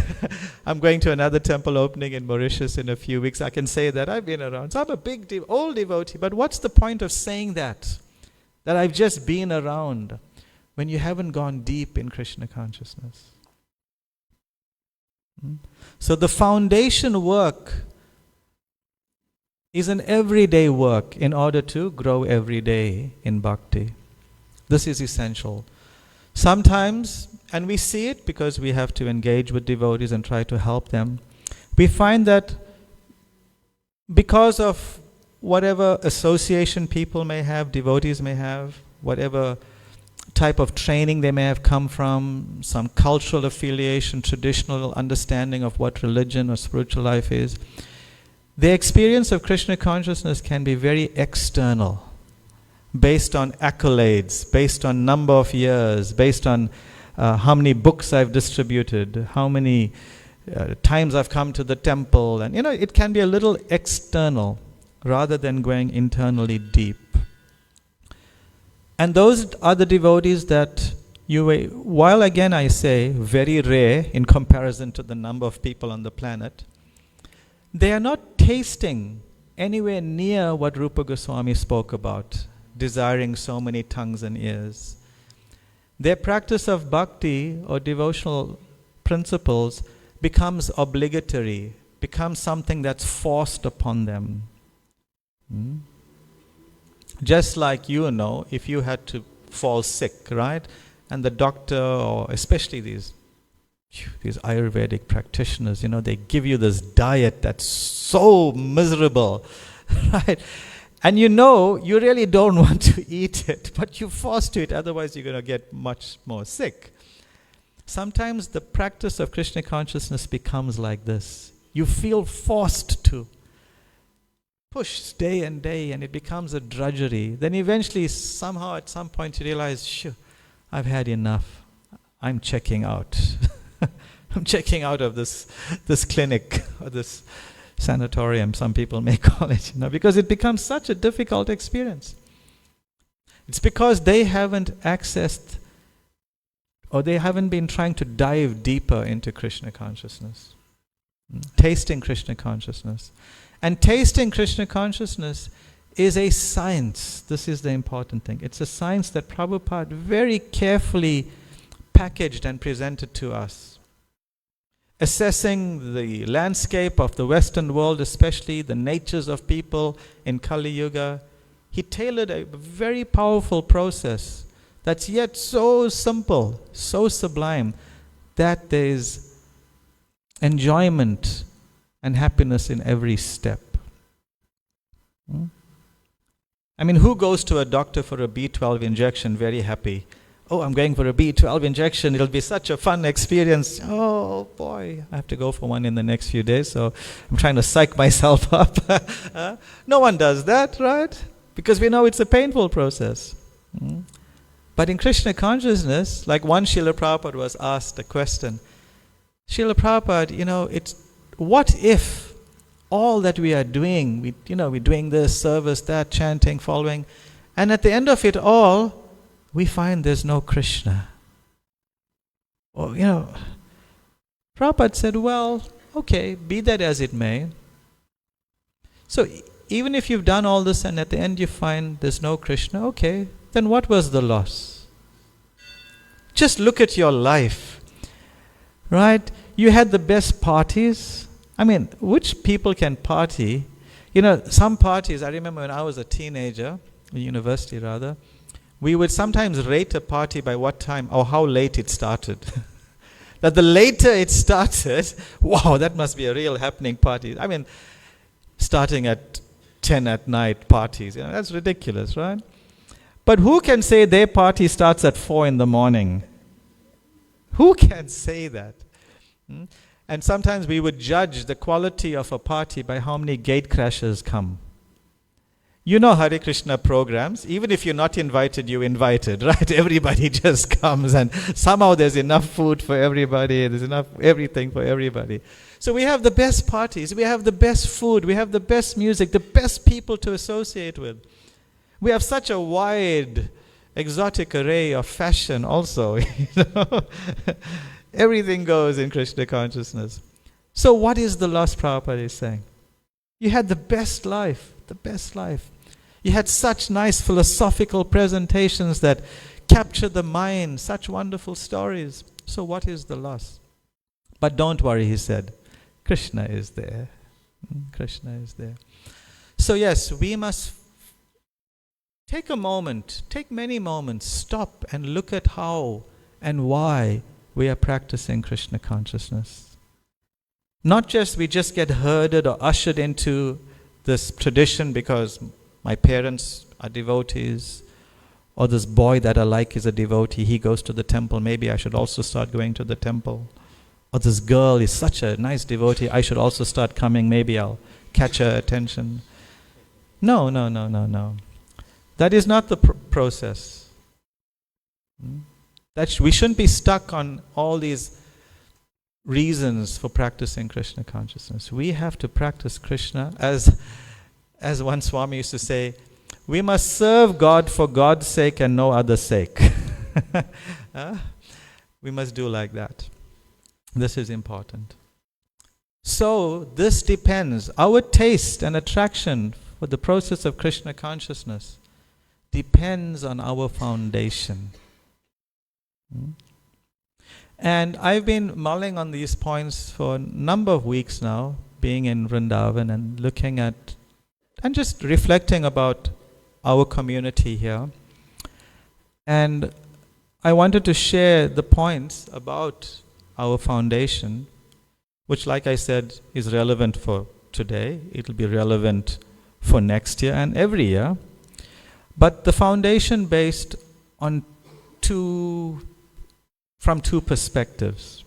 E: I'm going to another temple opening in Mauritius in a few weeks. I can say that I've been around. So I'm a big, old devotee. But what's the point of saying that? That I've just been around when you haven't gone deep in Krishna consciousness. So the foundation work is an everyday work in order to grow every day in bhakti. This is essential. Sometimes, and we see it because we have to engage with devotees and try to help them, we find that because of whatever association people may have, devotees may have, whatever type of training they may have come from, some cultural affiliation, traditional understanding of what religion or spiritual life is, the experience of Krishna consciousness can be very external, based on accolades, based on number of years, based on how many books I've distributed, how many times I've come to the temple. And it can be a little external rather than going internally deep. And those are the devotees that while again I say very rare in comparison to the number of people on the planet, they are not tasting anywhere near what Rupa Goswami spoke about, desiring so many tongues and ears. Their practice of bhakti or devotional principles becomes obligatory, becomes something that's forced upon them. Just like if you had to fall sick, right? And the doctor, or especially these Ayurvedic practitioners, they give you this diet that's so miserable, right? And you really don't want to eat it, but you're forced to it, otherwise you're going to get much more sick. Sometimes the practice of Krishna consciousness becomes like this. You feel forced to push day and day, and it becomes a drudgery. Then eventually, somehow, at some point, you realize, sure, I've had enough. I'm checking out. I'm checking out of this clinic or this sanatorium, some people may call it, because it becomes such a difficult experience. It's because they haven't accessed, or they haven't been trying to dive deeper into Krishna consciousness. Tasting Krishna consciousness. And tasting Krishna consciousness is a science. This is the important thing. It's a science that Prabhupada very carefully packaged and presented to us. Assessing the landscape of the Western world, especially the natures of people in Kali Yuga, he tailored a very powerful process that's yet so simple, so sublime, that there is enjoyment and happiness in every step. I mean, who goes to a doctor for a B12 injection very happy? Oh, I'm going for a B12 injection. It'll be such a fun experience. Oh, boy, I have to go for one in the next few days, so I'm trying to psych myself up. No one does that, right? Because we know it's a painful process. But in Krishna consciousness, like one Srila Prabhupada was asked a question. Srila Prabhupada, it's what if all that we are doing, we're doing this, service, that, chanting, following, and at the end of it all, we find there's no Krishna. Or, Prabhupada said, well, okay, be that as it may. So even if you've done all this and at the end you find there's no Krishna, okay, then what was the loss? Just look at your life, right? You had the best parties. I mean, which people can party? Some parties, I remember when I was a teenager, university rather, we would sometimes rate a party by what time or how late it started. That the later it started, wow, that must be a real happening party. I mean, starting at 10 at night parties, that's ridiculous, right? But who can say their party starts at 4 in the morning? Who can say that? And sometimes we would judge the quality of a party by how many gate crashers come. Hare Krishna programs, even if you're not invited, you're invited, right? Everybody just comes and somehow there's enough food for everybody, there's enough everything for everybody. So we have the best parties, we have the best food, we have the best music, the best people to associate with. We have such a wide, exotic array of fashion also. Everything goes in Krishna consciousness. So what is the loss Prabhupada is saying? You had the best life, the best life. You had such nice philosophical presentations that captured the mind, such wonderful stories. So what is the loss? But don't worry, he said, Krishna is there. Krishna is there. So yes, we must take a moment, take many moments, stop and look at how and why we are practicing Krishna consciousness. Not just we just get herded or ushered into this tradition because my parents are devotees, or this boy that I like is a devotee, he goes to the temple, maybe I should also start going to the temple. Or this girl is such a nice devotee, I should also start coming, maybe I'll catch her attention. No. That is not the process. We shouldn't be stuck on all these reasons for practicing Krishna consciousness. We have to practice Krishna as one Swami used to say, We must serve God for God's sake and no other sake. We must do like that. This is important. So this depends. Our taste and attraction for the process of Krishna consciousness depends on our foundation. And I've been mulling on these points for a number of weeks now, being in Vrindavan and looking at and just reflecting about our community here. And I wanted to share the points about our foundation, which, like I said, is relevant for today. It'll be relevant for next year and every year. But the foundation based on from two perspectives.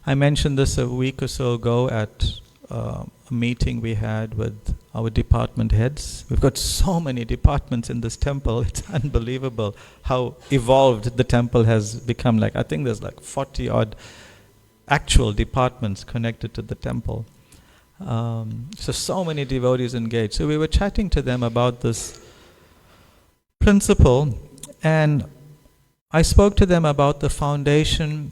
E: I mentioned this a week or so ago at a meeting we had with our department heads. We've got so many departments in this temple. It's unbelievable how evolved the temple has become. Like, I think there's like 40 odd actual departments connected to the temple. So many devotees engaged. So we were chatting to them about this principle, and I spoke to them about the foundation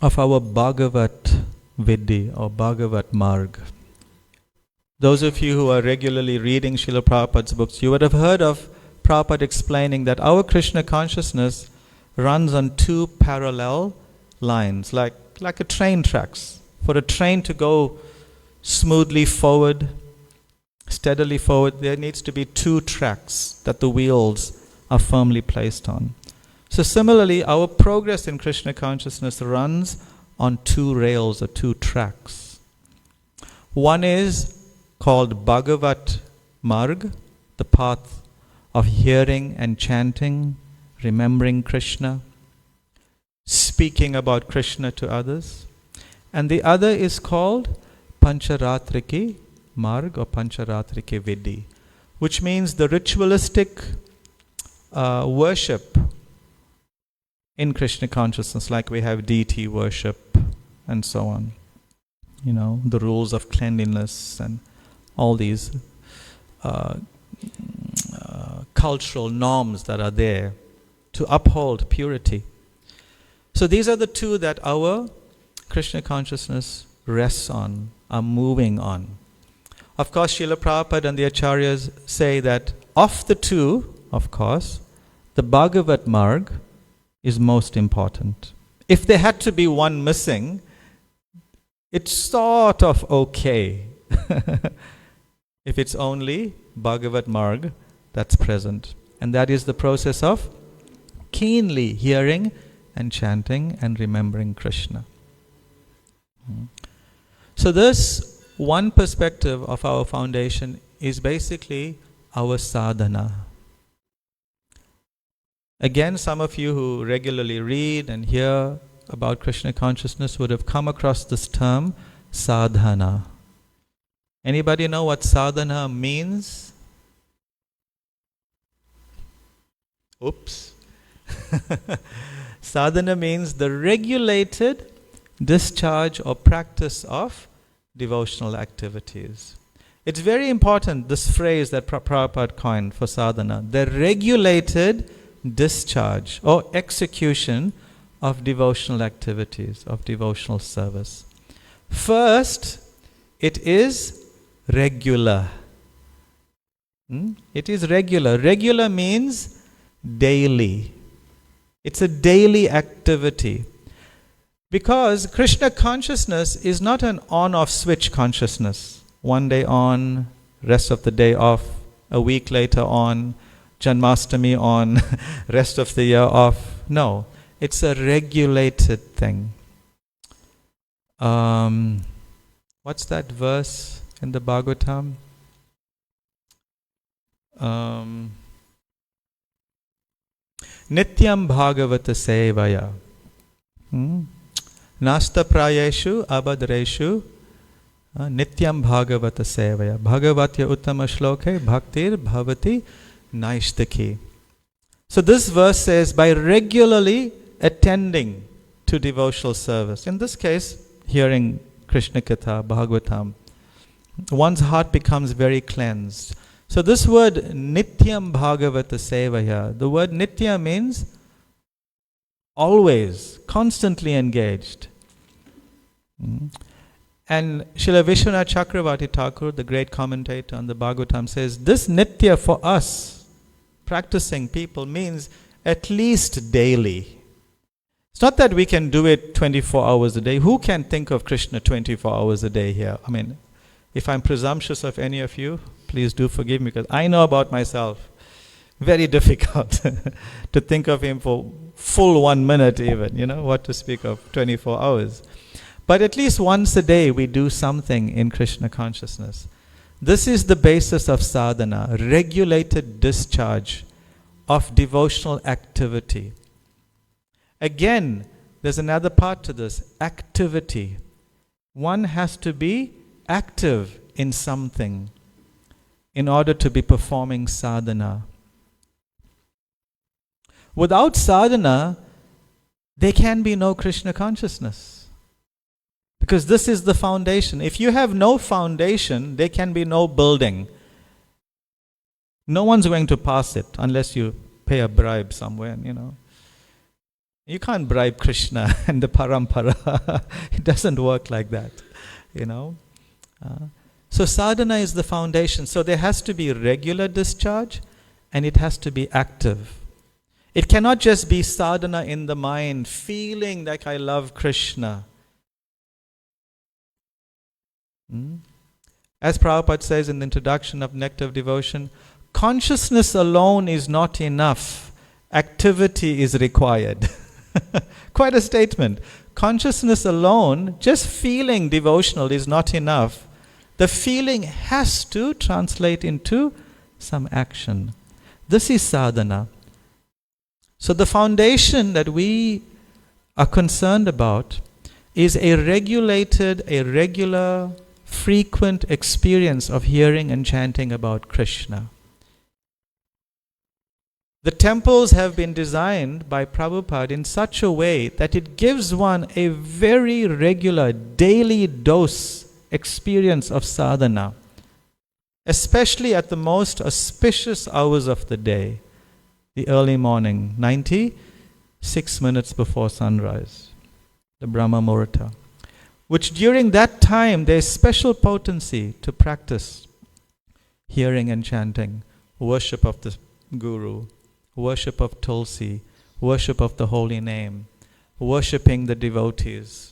E: of our Bhagavat Vidhi or Bhagavat Marg. Those of you who are regularly reading Srila Prabhupada's books, you would have heard of Prabhupada explaining that our Krishna consciousness runs on two parallel lines, like a train tracks. For a train to go smoothly forward, steadily forward, there needs to be two tracks that the wheels are firmly placed on. So similarly, our progress in Krishna consciousness runs on two rails or two tracks. One is called Bhagavat Marg, the path of hearing and chanting, remembering Krishna, speaking about Krishna to others. And the other is called Pancharatriki Marg or Pancharatriki Vidhi, which means the ritualistic worship in Krishna consciousness, like we have deity worship and so on. You know, the rules of cleanliness and all these cultural norms that are there to uphold purity. So these are the two that our Krishna consciousness rests on, are moving on. Of course, Srila Prabhupada and the Acharyas say that of the two, of course, the Bhagavat Marg is most important. If there had to be one missing, it's sort of okay. If it's only Bhagavat Marg that's present. And that is the process of keenly hearing and chanting and remembering Krishna. So this one perspective of our foundation is basically our sadhana. Again, some of you who regularly read and hear about Krishna consciousness would have come across this term, sadhana. Anybody know what sadhana means? Oops. Sadhana means the regulated discharge or practice of devotional activities. It's very important, this phrase that Prabhupada coined for sadhana, the regulated discharge or execution of devotional activities, of devotional service. First, it is regular. It is regular. Regular means daily. It's a daily activity. Because Krishna consciousness is not an on-off switch consciousness. One day on, rest of the day off, a week later on, Janmashtami on, rest of the year off. No, it's a regulated thing. What's that verse in the Bhagavatam? Nityam Bhagavata Sevaya. Nasta Prayeshu Abhadreshu Nityam Bhagavata Sevaya. Bhagavatya Uttama Shloke Bhaktir Bhavati Naishtaki. So this verse says, by regularly attending to devotional service, in this case, hearing Krishna Katha, Bhagavatam, one's heart becomes very cleansed. So this word Nityam Bhagavata Sevaya, the word Nitya means always, constantly engaged. And Srila Vishwanath Chakravarti Thakur, the great commentator on the Bhagavatam, says this Nitya for us, practicing people, means at least daily. It's not that we can do it 24 hours a day. Who can think of Krishna 24 hours a day here? I mean, if I'm presumptuous of any of you, please do forgive me, because I know about myself. Very difficult to think of him for full 1 minute even, what to speak of 24 hours. But at least once a day we do something in Krishna consciousness. This is the basis of sadhana, regulated discharge of devotional activity. Again, there's another part to this, activity. One has to be active in something in order to be performing sadhana. Without sadhana, there can be no Krishna consciousness. Because this is the foundation. If you have no foundation, there can be no building. No one's going to pass it unless you pay a bribe somewhere, You can't bribe Krishna and the parampara. It doesn't work like that, So sadhana is the foundation. So there has to be regular discharge and it has to be active. It cannot just be sadhana in the mind, feeling like I love Krishna. As Prabhupada says in the introduction of Nectar of Devotion, consciousness alone is not enough. Activity is required. Quite a statement. Consciousness alone, just feeling devotional is not enough. The feeling has to translate into some action. This is sadhana. So the foundation that we are concerned about is a regular, frequent experience of hearing and chanting about Krishna. The temples have been designed by Prabhupada in such a way that it gives one a very regular, daily dose experience of sadhana, especially at the most auspicious hours of the day, the early morning, 96 minutes before sunrise, the Brahma Muhurta, which during that time there is special potency to practice hearing and chanting, worship of the Guru, worship of Tulsi, worship of the holy name, worshipping the devotees.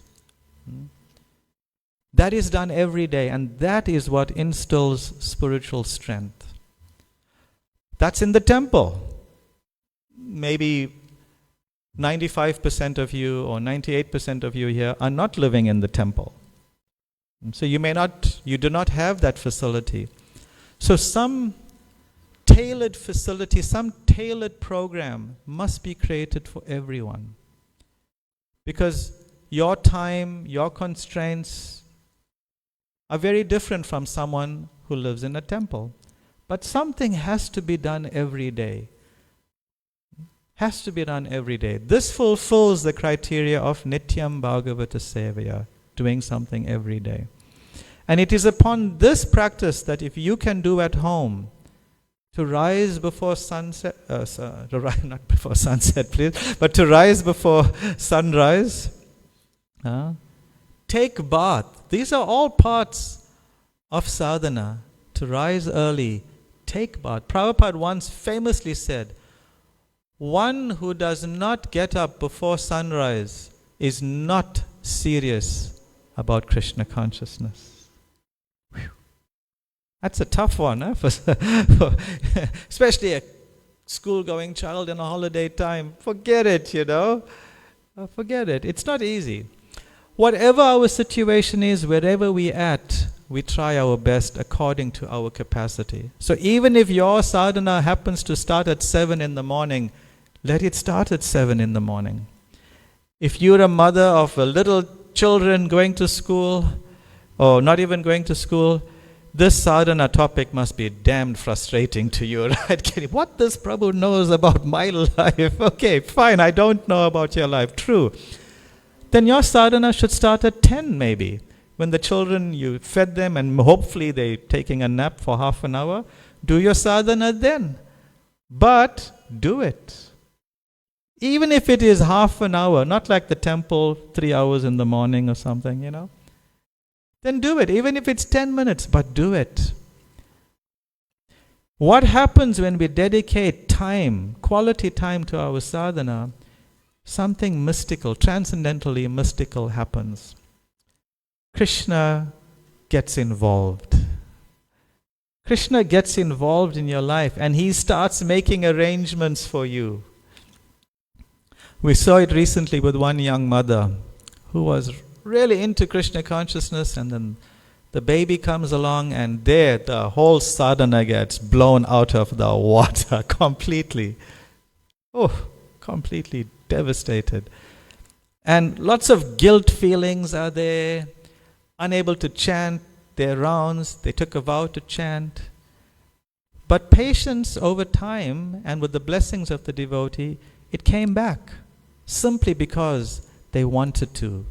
E: That is done every day, and that is what instills spiritual strength. That's in the temple. Maybe 95% of you or 98% of you here are not living in the temple. So you do not have that facility. So some tailored facility, some tailored program must be created for everyone. Because your time, your constraints are very different from someone who lives in a temple. But something has to be done every day. Has to be done every day. This fulfills the criteria of Nityam Bhagavata Sevaya, doing something every day. And it is upon this practice that if you can do at home, to rise before sunset, not before sunset please, but to rise before sunrise, take bath. These are all parts of sadhana. To rise early, take bath. Prabhupada once famously said, one who does not get up before sunrise is not serious about Krishna consciousness. Whew. That's a tough one, especially a school-going child in a holiday time. Forget it, forget it. It's not easy. Whatever our situation is, wherever we at, we try our best according to our capacity. So even if your sadhana happens to start at 7 in the morning, let it start at 7 in the morning. If you're a mother of a little children going to school, or not even going to school, this sadhana topic must be damned frustrating to you, right? What this Prabhu knows about my life? Okay, fine, I don't know about your life. True. Then your sadhana should start at 10 maybe. When the children, you fed them and hopefully they're taking a nap for half an hour, do your sadhana then. But do it. Even if it is half an hour, not like the temple, 3 hours in the morning or something, then do it. Even if it's 10 minutes, but do it. What happens when we dedicate time, quality time to our sadhana? Something mystical, transcendentally mystical happens. Krishna gets involved. Krishna gets involved in your life and he starts making arrangements for you. We saw it recently with one young mother who was really into Krishna consciousness, and then the baby comes along and there the whole sadhana gets blown out of the water completely. Completely devastated. And lots of guilt feelings are there, unable to chant their rounds. They took a vow to chant. But patience over time and with the blessings of the devotee, it came back simply because they wanted to.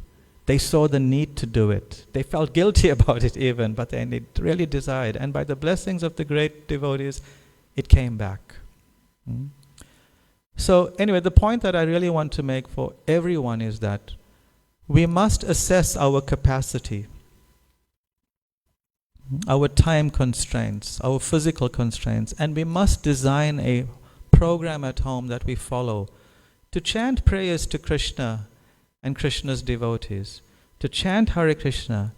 E: They saw the need to do it. They felt guilty about it even, but then it really desired. And by the blessings of the great devotees, it came back. So anyway, the point that I really want to make for everyone is that we must assess our capacity, our time constraints, our physical constraints, and we must design a program at home that we follow to chant prayers to Krishna and Krishna's devotees, to chant Hare Krishna,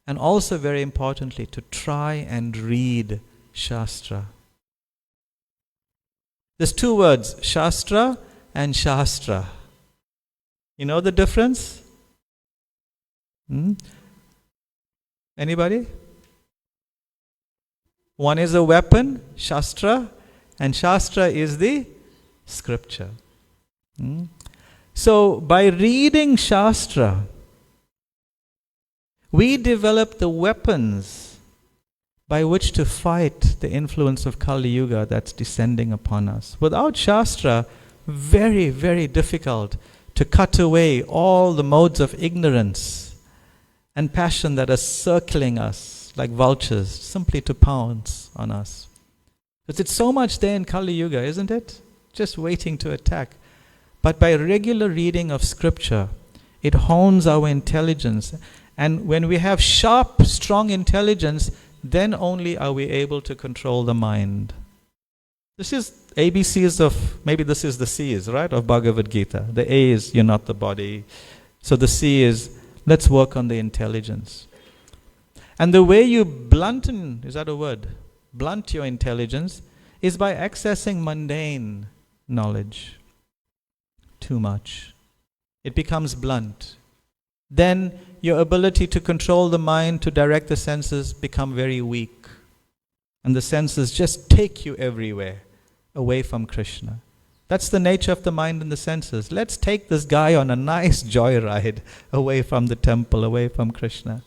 E: and also very importantly to try and read Shastra. There's two words, Shastra and Shastra. You know the difference? Anybody? One is a weapon, Shastra, and Shastra is the scripture. So by reading Shastra, we develop the weapons by which to fight the influence of Kali Yuga that's descending upon us. Without Shastra, very, very difficult to cut away all the modes of ignorance and passion that are circling us like vultures, simply to pounce on us. Because it's so much there in Kali Yuga, isn't it? Just waiting to attack. But by regular reading of scripture, it hones our intelligence. And when we have sharp, strong intelligence, then only are we able to control the mind. This is ABCs of, maybe this is the C's, right, of Bhagavad Gita. The A is, you're not the body. So the C is, let's work on the intelligence. And the way you blunt your intelligence is by accessing mundane knowledge. Too much. It becomes blunt. Then your ability to control the mind, to direct the senses, become very weak. And the senses just take you everywhere, away from Krishna. That's the nature of the mind and the senses. Let's take this guy on a nice joyride away from the temple, away from Krishna.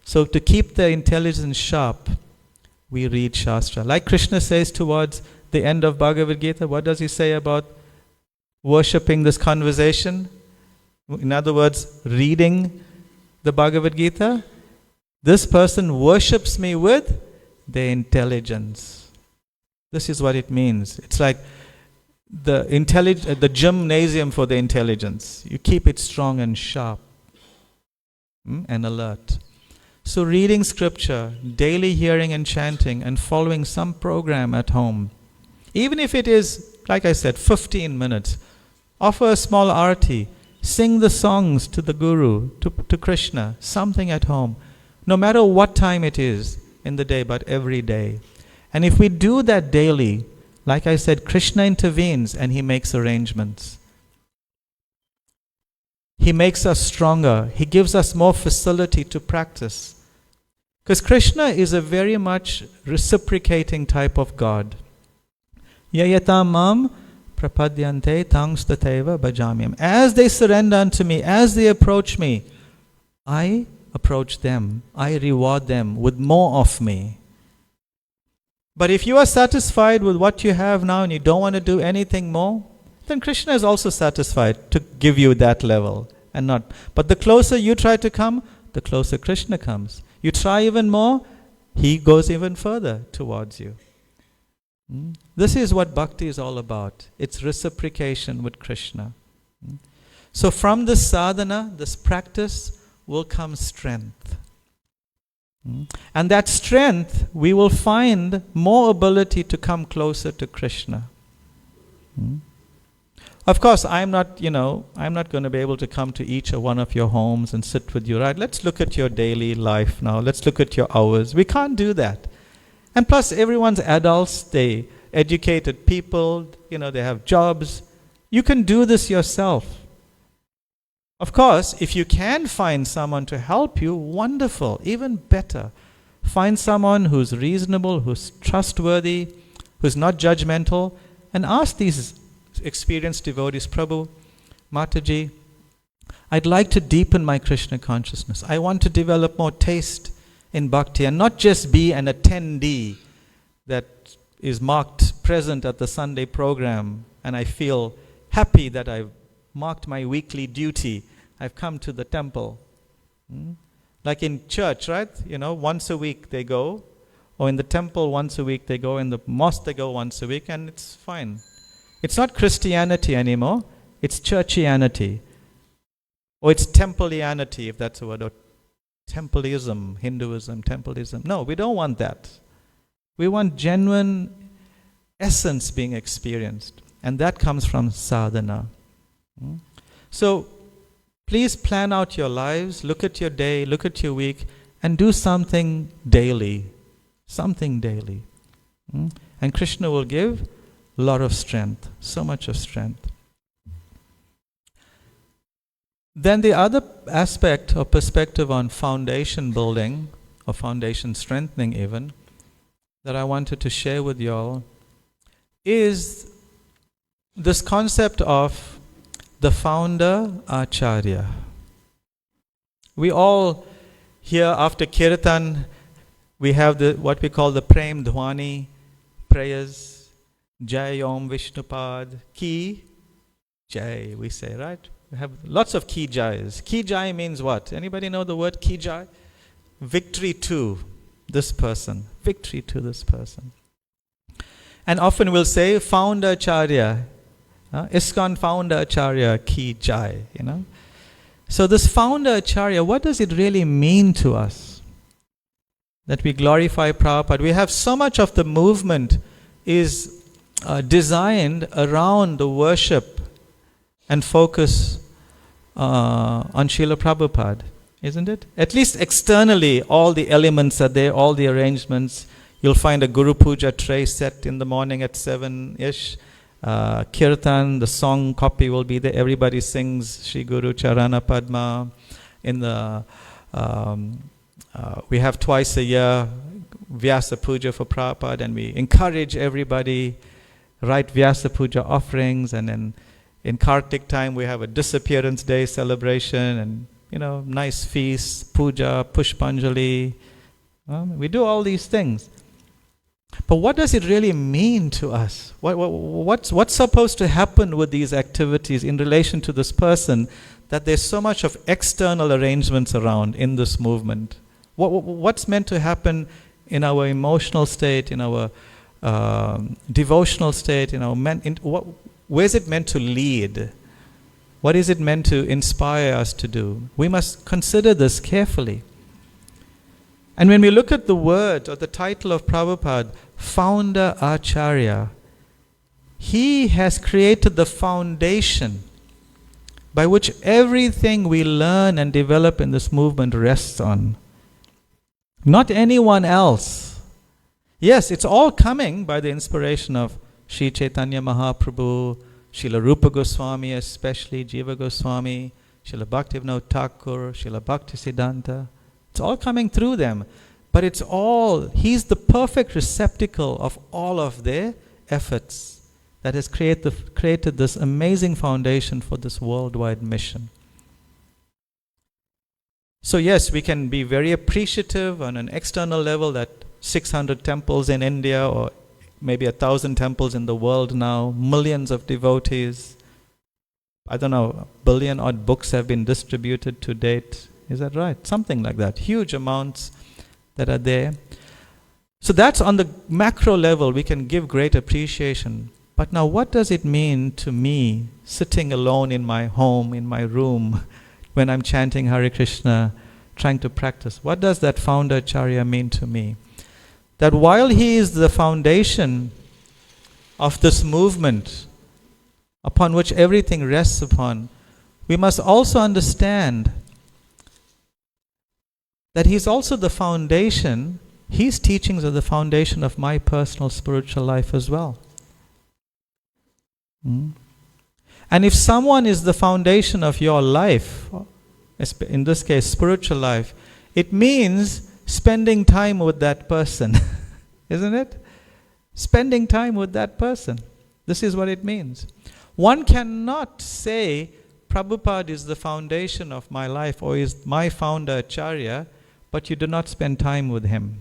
E: So to keep the intelligence sharp, we read Shastra. Like Krishna says towards the end of Bhagavad Gita, what does he say about worshipping this conversation? In other words, reading the Bhagavad Gita. This person worships me with their intelligence. This is what it means. It's like the gymnasium for the intelligence. You keep it strong and sharp and alert. So reading scripture, daily hearing and chanting, and following some program at home, even if it is, like I said, 15 minutes, offer a small arati, sing the songs to the Guru, to Krishna, something at home, no matter what time it is in the day, but every day. And if we do that daily, like I said, Krishna intervenes and he makes arrangements. He makes us stronger. He gives us more facility to practice. Because Krishna is a very much reciprocating type of God. Yayata mam prapadyante tangstateva bhajamyam. As they surrender unto me, as they approach me, I approach them. I reward them with more of me. But if you are satisfied with what you have now and you don't want to do anything more, then Krishna is also satisfied to give you that level and not. But the closer you try to come, the closer Krishna comes. You try even more, he goes even further towards you. This is what bhakti is all about. It's reciprocation with Krishna. So from this sadhana, this practice, will come strength. And that strength, we will find more ability to come closer to Krishna. Of course, I'm not going to be able to come to each one of your homes and sit with you, right? Let's look at your daily life now. Let's look at your hours. We can't do that. And plus, everyone's adults, they educated people, they have jobs. You can do this yourself. Of course, if you can find someone to help you, wonderful, even better. Find someone who's reasonable, who's trustworthy, who's not judgmental, and ask these experienced devotees, Prabhu, Mataji, I'd like to deepen my Krishna consciousness. I want to develop more taste in bhakti and not just be an attendee that is marked present at the Sunday program, and I feel happy that I've marked my weekly duty. I've come to the temple. Like in church, right? Once a week they go, or in the temple once a week they go, in the mosque they go once a week, and it's fine. It's not Christianity anymore, it's churchianity. Or it's templeianity, if that's a word, or templeism, Hinduism, templeism. No, we don't want that. We want genuine essence being experienced, and that comes from sadhana. So, please plan out your lives, look at your day, look at your week, and do something daily. Something daily. And Krishna will give a lot of strength, so much of strength. Then the other aspect or perspective on foundation building, or foundation strengthening even, that I wanted to share with you all, is this concept of the founder Acharya. We all here after Kirtan, we have what we call the Prem Dhwani prayers. Jai Om Vishnupad Ki Jai, we say, right? We have lots of Ki Jais. Ki Jai means what? Anybody know the word Ki Jai? Victory to this person. Victory to this person. And often we'll say Founder Acharya. ISKCON Founder Acharya Ki Jai, So this Founder Acharya, what does it really mean to us? That we glorify Prabhupada. We have so much of the movement is designed around the worship and focus on Srila Prabhupada, isn't it? At least externally, all the elements are there, all the arrangements. You'll find a Guru Puja tray set in the morning at 7-ish. Kirtan, the song copy will be there. Everybody sings Shri Guru Charana Padma. We have twice a year Vyasa Puja for Prabhupada, and we encourage everybody write Vyasa Puja offerings, and then in Kartik time we have a disappearance day celebration, and nice feasts, puja, pushpanjali. We do all these things. But what does it really mean to us? What's supposed to happen with these activities in relation to this person, that there's so much of external arrangements around in this movement? What's meant to happen in our emotional state, in our devotional state, in our where is it meant to lead? What is it meant to inspire us to do? We must consider this carefully. And when we look at the word or the title of Prabhupada, Founder Acharya, he has created the foundation by which everything we learn and develop in this movement rests on. Not anyone else. Yes, it's all coming by the inspiration of Sri Chaitanya Mahaprabhu, Srila Rupa Goswami especially, Jiva Goswami, Srila Bhaktivinoda Thakur, Srila Bhaktisiddhanta. It's all coming through them. But it's all, he's the perfect receptacle of all of their efforts that has created this amazing foundation for this worldwide mission. So yes, we can be very appreciative on an external level that 600 temples in India, or maybe 1,000 temples in the world now, millions of devotees. I don't know, 1 billion odd books have been distributed to date. Is that right? Something like that. Huge amounts that are there. So that's on the macro level, we can give great appreciation. But now what does it mean to me, sitting alone in my home, in my room, when I'm chanting Hare Krishna, trying to practice? What does that founder Acharya mean to me? That while he is the foundation of this movement, upon which everything rests upon, we must also understand that he's also the foundation, his teachings are the foundation of my personal spiritual life as well. And if someone is the foundation of your life, in this case spiritual life, it means spending time with that person. Isn't it? Spending time with that person. This is what it means. One cannot say Prabhupada is the foundation of my life or is my founder Acharya, but you do not spend time with him.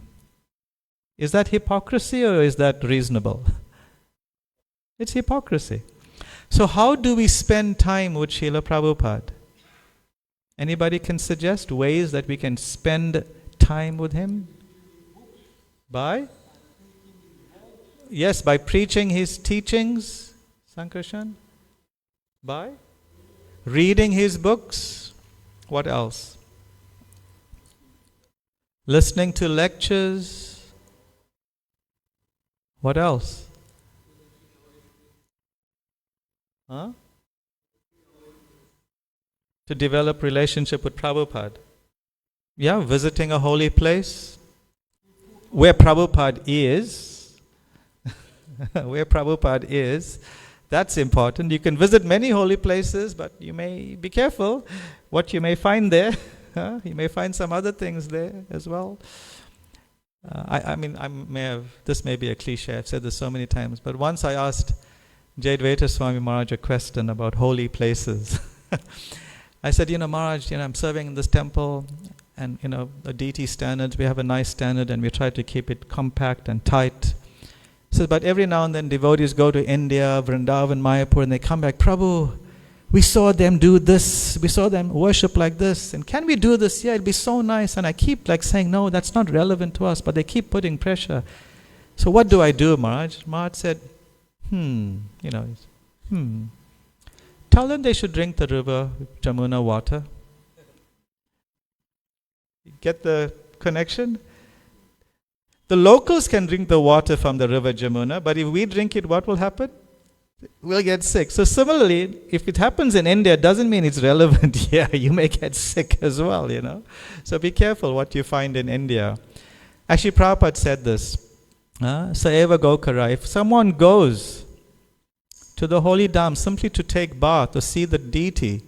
E: Is that hypocrisy or is that reasonable? It's hypocrisy. So how do we spend time with Srila Prabhupada? Anybody can suggest ways that we can spend time with him? By? Yes, by preaching his teachings, Sankarshan. By? Reading his books. What else? Listening to lectures. What else? Huh? To develop relationship with Prabhupada. Yeah, visiting a holy place where Prabhupada is. Where Prabhupada is. That's important. You can visit many holy places, but you may be careful what you may find there. You may find some other things there as well. This may be a cliche, I've said this so many times, but once I asked Jayadvaita Swami Maharaj a question about holy places. I said, Maharaj, I'm serving in this temple, and a deity standard, we have a nice standard and we try to keep it compact and tight. He says, but every now and then devotees go to India, Vrindavan, Mayapur, and they come back, Prabhu, we saw them do this, we saw them worship like this, and can we do this? Yeah, it'll be so nice. And I keep saying, no, that's not relevant to us, but they keep putting pressure. So what do I do, Maharaj? Maharaj said, Tell them they should drink the river Jamuna water. Get the connection? The locals can drink the water from the river Jamuna, but if we drink it, what will happen? We'll get sick. So similarly, if it happens in India, it doesn't mean it's relevant here. You may get sick as well, So be careful what you find in India. Actually, Prabhupada said this. Saeva Gokara. If someone goes to the holy dham simply to take bath or see the deity,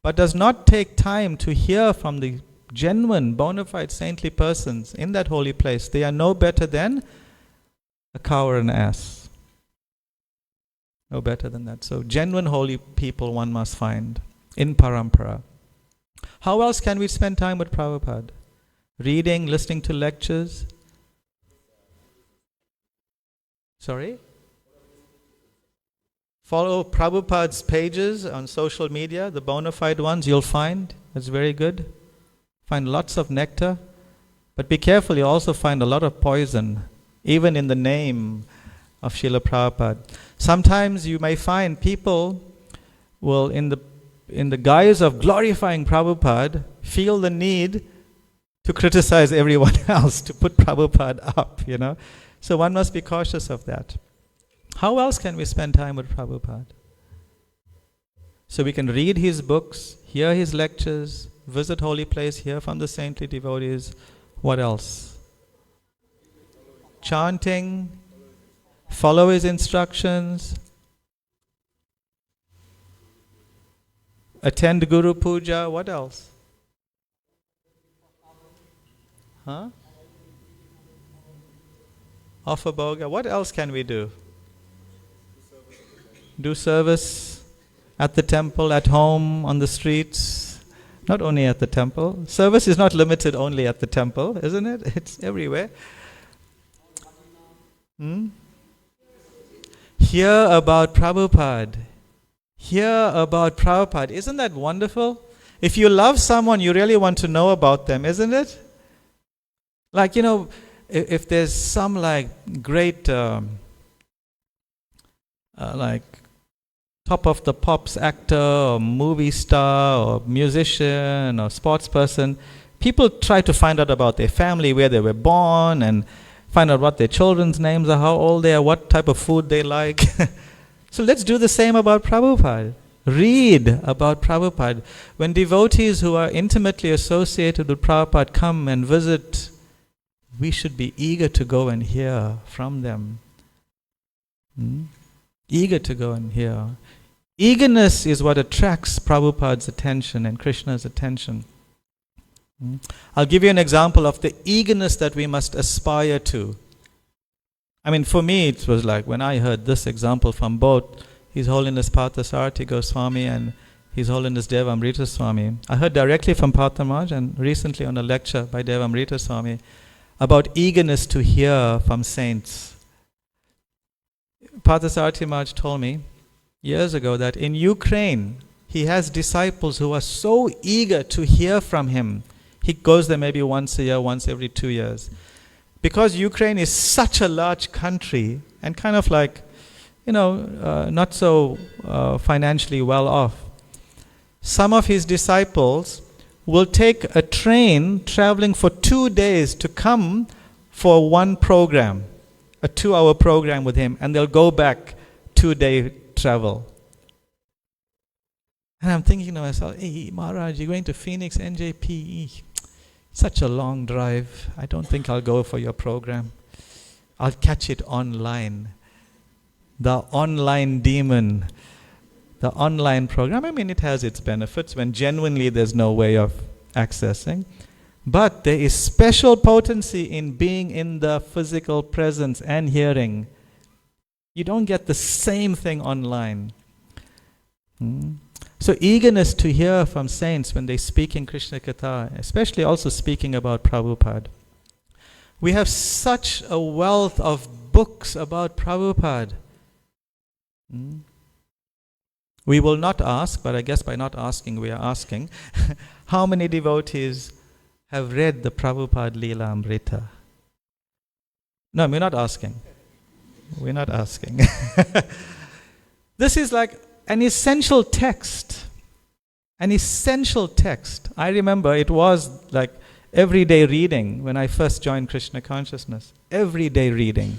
E: but does not take time to hear from the genuine, bona fide saintly persons in that holy place, they are no better than a cow or an ass. No better than that. So genuine holy people one must find in parampara. How else can we spend time with Prabhupada? Reading, listening to lectures. Sorry? Follow Prabhupada's pages on social media, the bona fide ones you'll find. That's very good. Find lots of nectar. But be careful, you also find a lot of poison, even in the name of Srila Prabhupada. Sometimes you may find people will, in the guise of glorifying Prabhupada, feel the need to criticize everyone else, to put Prabhupada up, So one must be cautious of that. How else can we spend time with Prabhupada? So we can read his books, hear his lectures, visit holy place, hear from the saintly devotees. What else? Chanting, follow his instructions, attend Guru Puja. What else? Offer bhoga. What else can we do? Do service at the temple, at home, on the streets. Not only at the temple. Service is not limited only at the temple, isn't it? It's everywhere. Hear about Prabhupada. Hear about Prabhupada. Isn't that wonderful? If you love someone, you really want to know about them, isn't it? if there's some like great like top of the pops actor or movie star or musician or sports person, people try to find out about their family, where they were born, and find out what their children's names are, how old they are, what type of food they like. So let's do the same about Prabhupada. Read about Prabhupada. When devotees who are intimately associated with Prabhupada come and visit, we should be eager to go and hear from them. Eager to go and hear. Eagerness is what attracts Prabhupada's attention and Krishna's attention. I'll give you an example of the eagerness that we must aspire to. I mean, for me, it was like when I heard this example from both His Holiness Parthasarathi Goswami and His Holiness Devamrita Swami. I heard directly from Partha Maharaj and recently on a lecture by Devamrita Swami about eagerness to hear from saints. Parthasarathi Maharaj told me years ago that in Ukraine, he has disciples who are so eager to hear from him. He goes there maybe once a year, once every 2 years. Because Ukraine is such a large country and kind of like, not so financially well off. Some of his disciples will take a train traveling for 2 days to come for one program, a 2-hour program with him, and they'll go back 2-day travel. And I'm thinking to myself, hey, Maharaj, you're going to Phoenix, NJP. Such a long drive. I don't think I'll go for your program. I'll catch it online. The online demon. The online program, I mean, it has its benefits when genuinely there's no way of accessing. But there is special potency in being in the physical presence and hearing. You don't get the same thing online. So eagerness to hear from saints when they speak in Krishna Katha, especially also speaking about Prabhupada. We have such a wealth of books about Prabhupada. We will not ask, but I guess by not asking, we are asking, how many devotees have read the Prabhupada Leela Amrita? No, we're not asking. We're not asking. This is like an essential text. An essential text. I remember it was like everyday reading when I first joined Krishna consciousness. Everyday reading.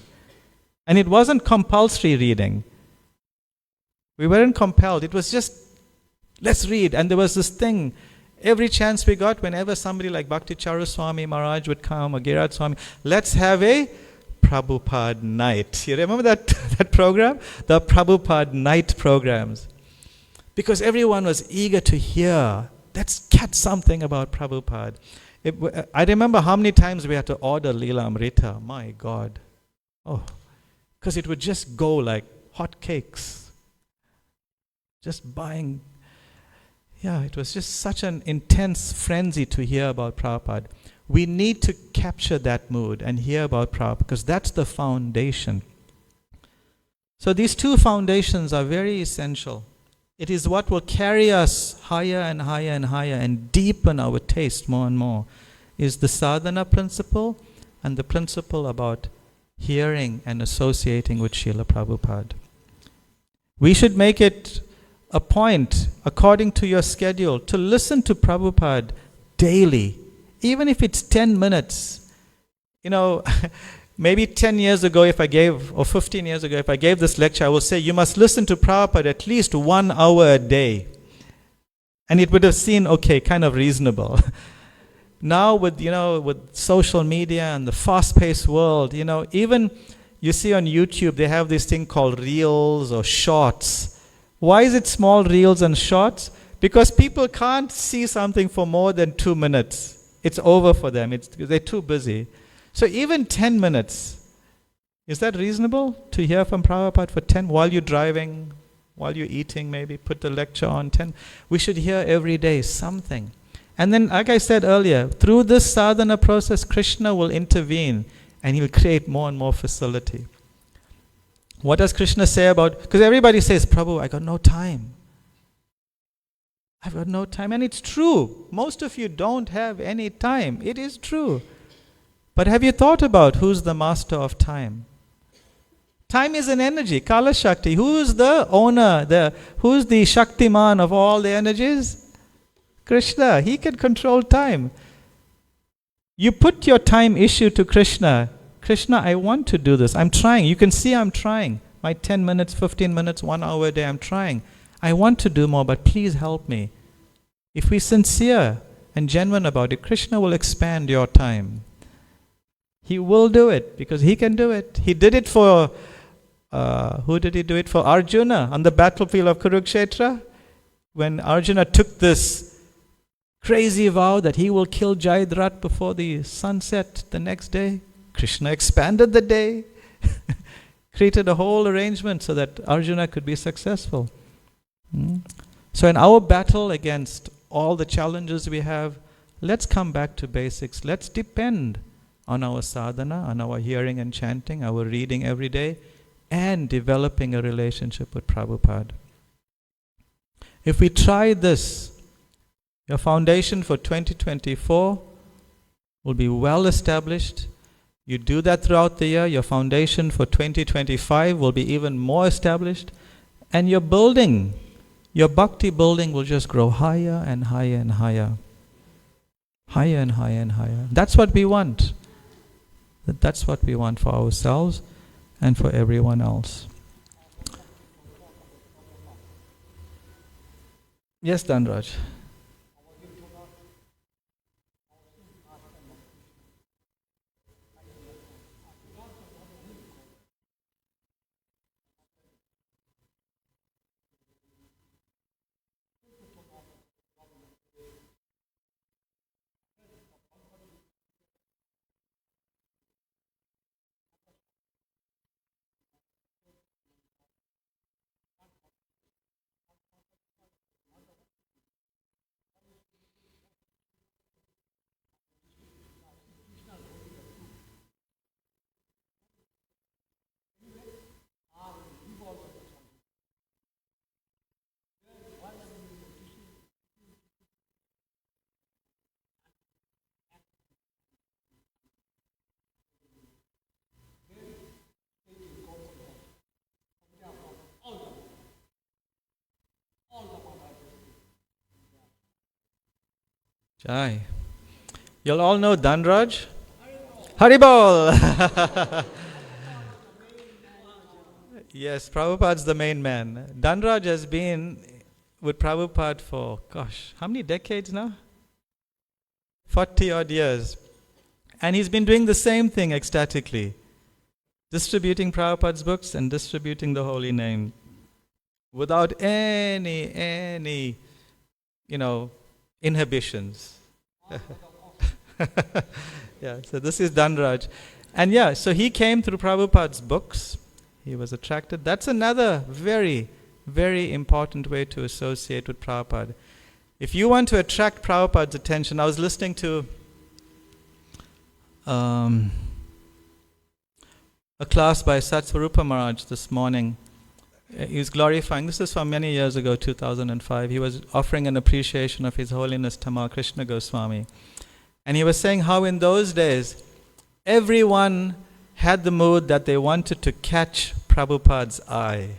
E: And it wasn't compulsory reading. We weren't compelled. It was just, let's read. And there was this thing, every chance we got, whenever somebody like Bhakti Charu Swami Maharaj would come, or Giriraj Swami, let's have a Prabhupada night. You remember that program? The Prabhupada night programs. Because everyone was eager to hear. Let's catch something about Prabhupada. I remember how many times we had to order Leela Amrita. My God. Oh, because it would just go like hot cakes. Just buying. Yeah, it was just such an intense frenzy to hear about Prabhupada. We need to capture that mood and hear about Prabhupada because that's the foundation. So these two foundations are very essential. It is what will carry us higher and higher and higher and deepen our taste more and more. Is the sadhana principle and the principle about hearing and associating with Srila Prabhupada. We should make it a point, according to your schedule, to listen to Prabhupada daily. Even if it's 10 minutes. Maybe 10 years ago or 15 years ago, if I gave this lecture, I will say, you must listen to Prabhupada at least 1 hour a day. And it would have seemed, okay, kind of reasonable. Now with social media and the fast-paced world, even you see on YouTube, they have this thing called reels or shorts. Why is it small reels and shorts? Because people can't see something for more than 2 minutes. It's over for them. They're too busy. So even 10 minutes, is that reasonable to hear from Prabhupada for 10, while you're driving, while you're eating maybe, put the lecture on 10. We should hear every day something. And then, like I said earlier, through this sadhana process, Krishna will intervene and he'll create more and more facility. What does Krishna say about, because everybody says, Prabhu, I got no time. I've got no time. And it's true. Most of you don't have any time. It is true. But have you thought about who's the master of time? Time is an energy, Kala Shakti. Who's the owner? Who's the Shaktiman of all the energies? Krishna. He can control time. You put your time issue to Krishna. Krishna, I want to do this. I'm trying. You can see I'm trying. My 10 minutes, 15 minutes, 1 hour a day, I'm trying. I want to do more, but please help me. If we're sincere and genuine about it, Krishna will expand your time. He will do it because he can do it. He did it for, who did he do it for? Arjuna on the battlefield of Kurukshetra. When Arjuna took this crazy vow that he will kill Jayadratha before the sunset the next day, Krishna expanded the day, created a whole arrangement so that Arjuna could be successful. So in our battle against all the challenges we have, let's come back to basics. Let's depend on our sadhana, on our hearing and chanting, our reading every day, and developing a relationship with Prabhupada. If we try this, your foundation for 2024 will be well established. You do that throughout the year, your foundation for 2025 will be even more established, and your building, your bhakti building will just grow higher and higher and higher. Higher and higher and higher. That's what we want. That's what we want for ourselves and for everyone else. Yes, Dhanraj. Jai. You'll all know Dhanraj? Haribol! Yes, Prabhupada's the main man. Dhanraj has been with Prabhupada for, how many decades now? 40 odd years. And he's been doing the same thing ecstatically. Distributing Prabhupada's books and distributing the holy name. Without any inhibitions. Yeah, so this is Dhanraj. And so he came through Prabhupada's books. He was attracted. That's another very, very important way to associate with Prabhupada. If you want to attract Prabhupada's attention, I was listening to a class by Swarup Maharaj this morning. He was glorifying, this is from many years ago, 2005. He was offering an appreciation of His Holiness Tamal Krishna Goswami. And he was saying how in those days, everyone had the mood that they wanted to catch Prabhupada's eye.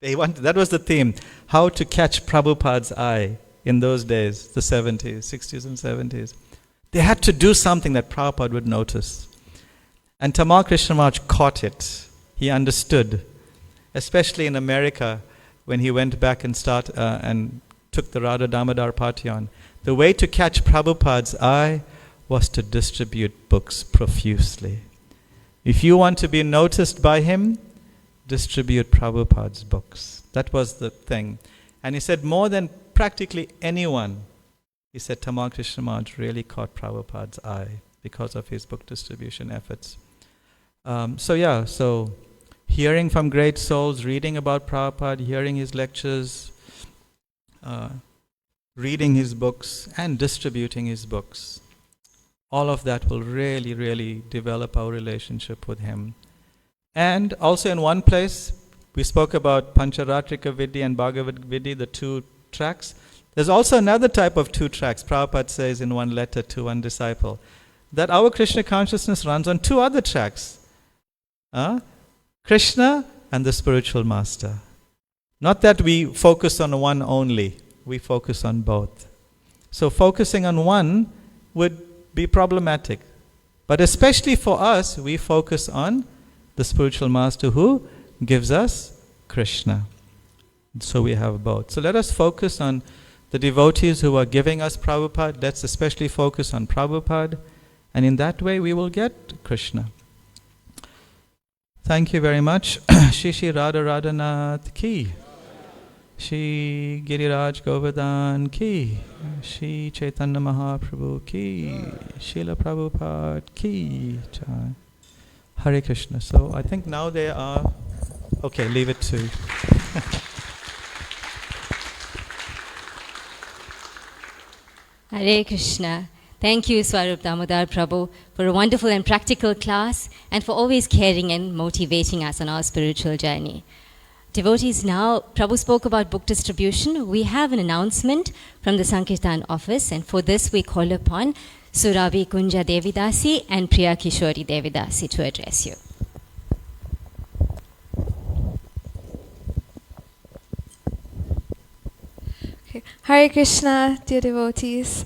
E: That was the theme, how to catch Prabhupada's eye in those days, the 70s, 60s and 70s. They had to do something that Prabhupada would notice. And Tamal Krishna Maharaj caught it. He understood. Especially in America, when he went back and took the Radha Damodar party on. The way to catch Prabhupada's eye was to distribute books profusely. If you want to be noticed by him, distribute Prabhupada's books. That was the thing. And he said more than practically anyone, he said Tamal Krishna Maharaj really caught Prabhupada's eye because of his book distribution efforts. So hearing from great souls, reading about Prabhupada, hearing his lectures, reading his books, and distributing his books. All of that will really, really develop our relationship with him. And also in one place, we spoke about Pancharatrika Vidhi and Bhagavad Vidhi, the 2 tracks. There's also another type of 2 tracks. Prabhupada says in one letter to one disciple. that our Krishna consciousness runs on two other tracks. Krishna and the spiritual master. Not that we focus on one only, we focus on both. So focusing on one would be problematic. But especially for us, we focus on the spiritual master who gives us Krishna. So we have both. So let us focus on the devotees who are giving us Prabhupada. Let's especially focus on Prabhupada. And in that way we will get Krishna. Thank you very much. Shishi Radha Radhanath ki. Shri Giriraj Govardhan ki. Shri Chaitanya Mahaprabhu ki. Srila Prabhupada ki. Hare Krishna. So I think now they are... Okay, leave it to...
D: Hare Krishna. Thank you, Swarup Damodar Prabhu, for a wonderful and practical class and for always caring and motivating us on our spiritual journey. Devotees, now Prabhu spoke about book distribution. We have an announcement from the Sankirtan office, and for this we call upon Surabhi Kunja Devidasi and Priya Kishori Devidasi to address you.
F: Okay. Hare Krishna, dear devotees.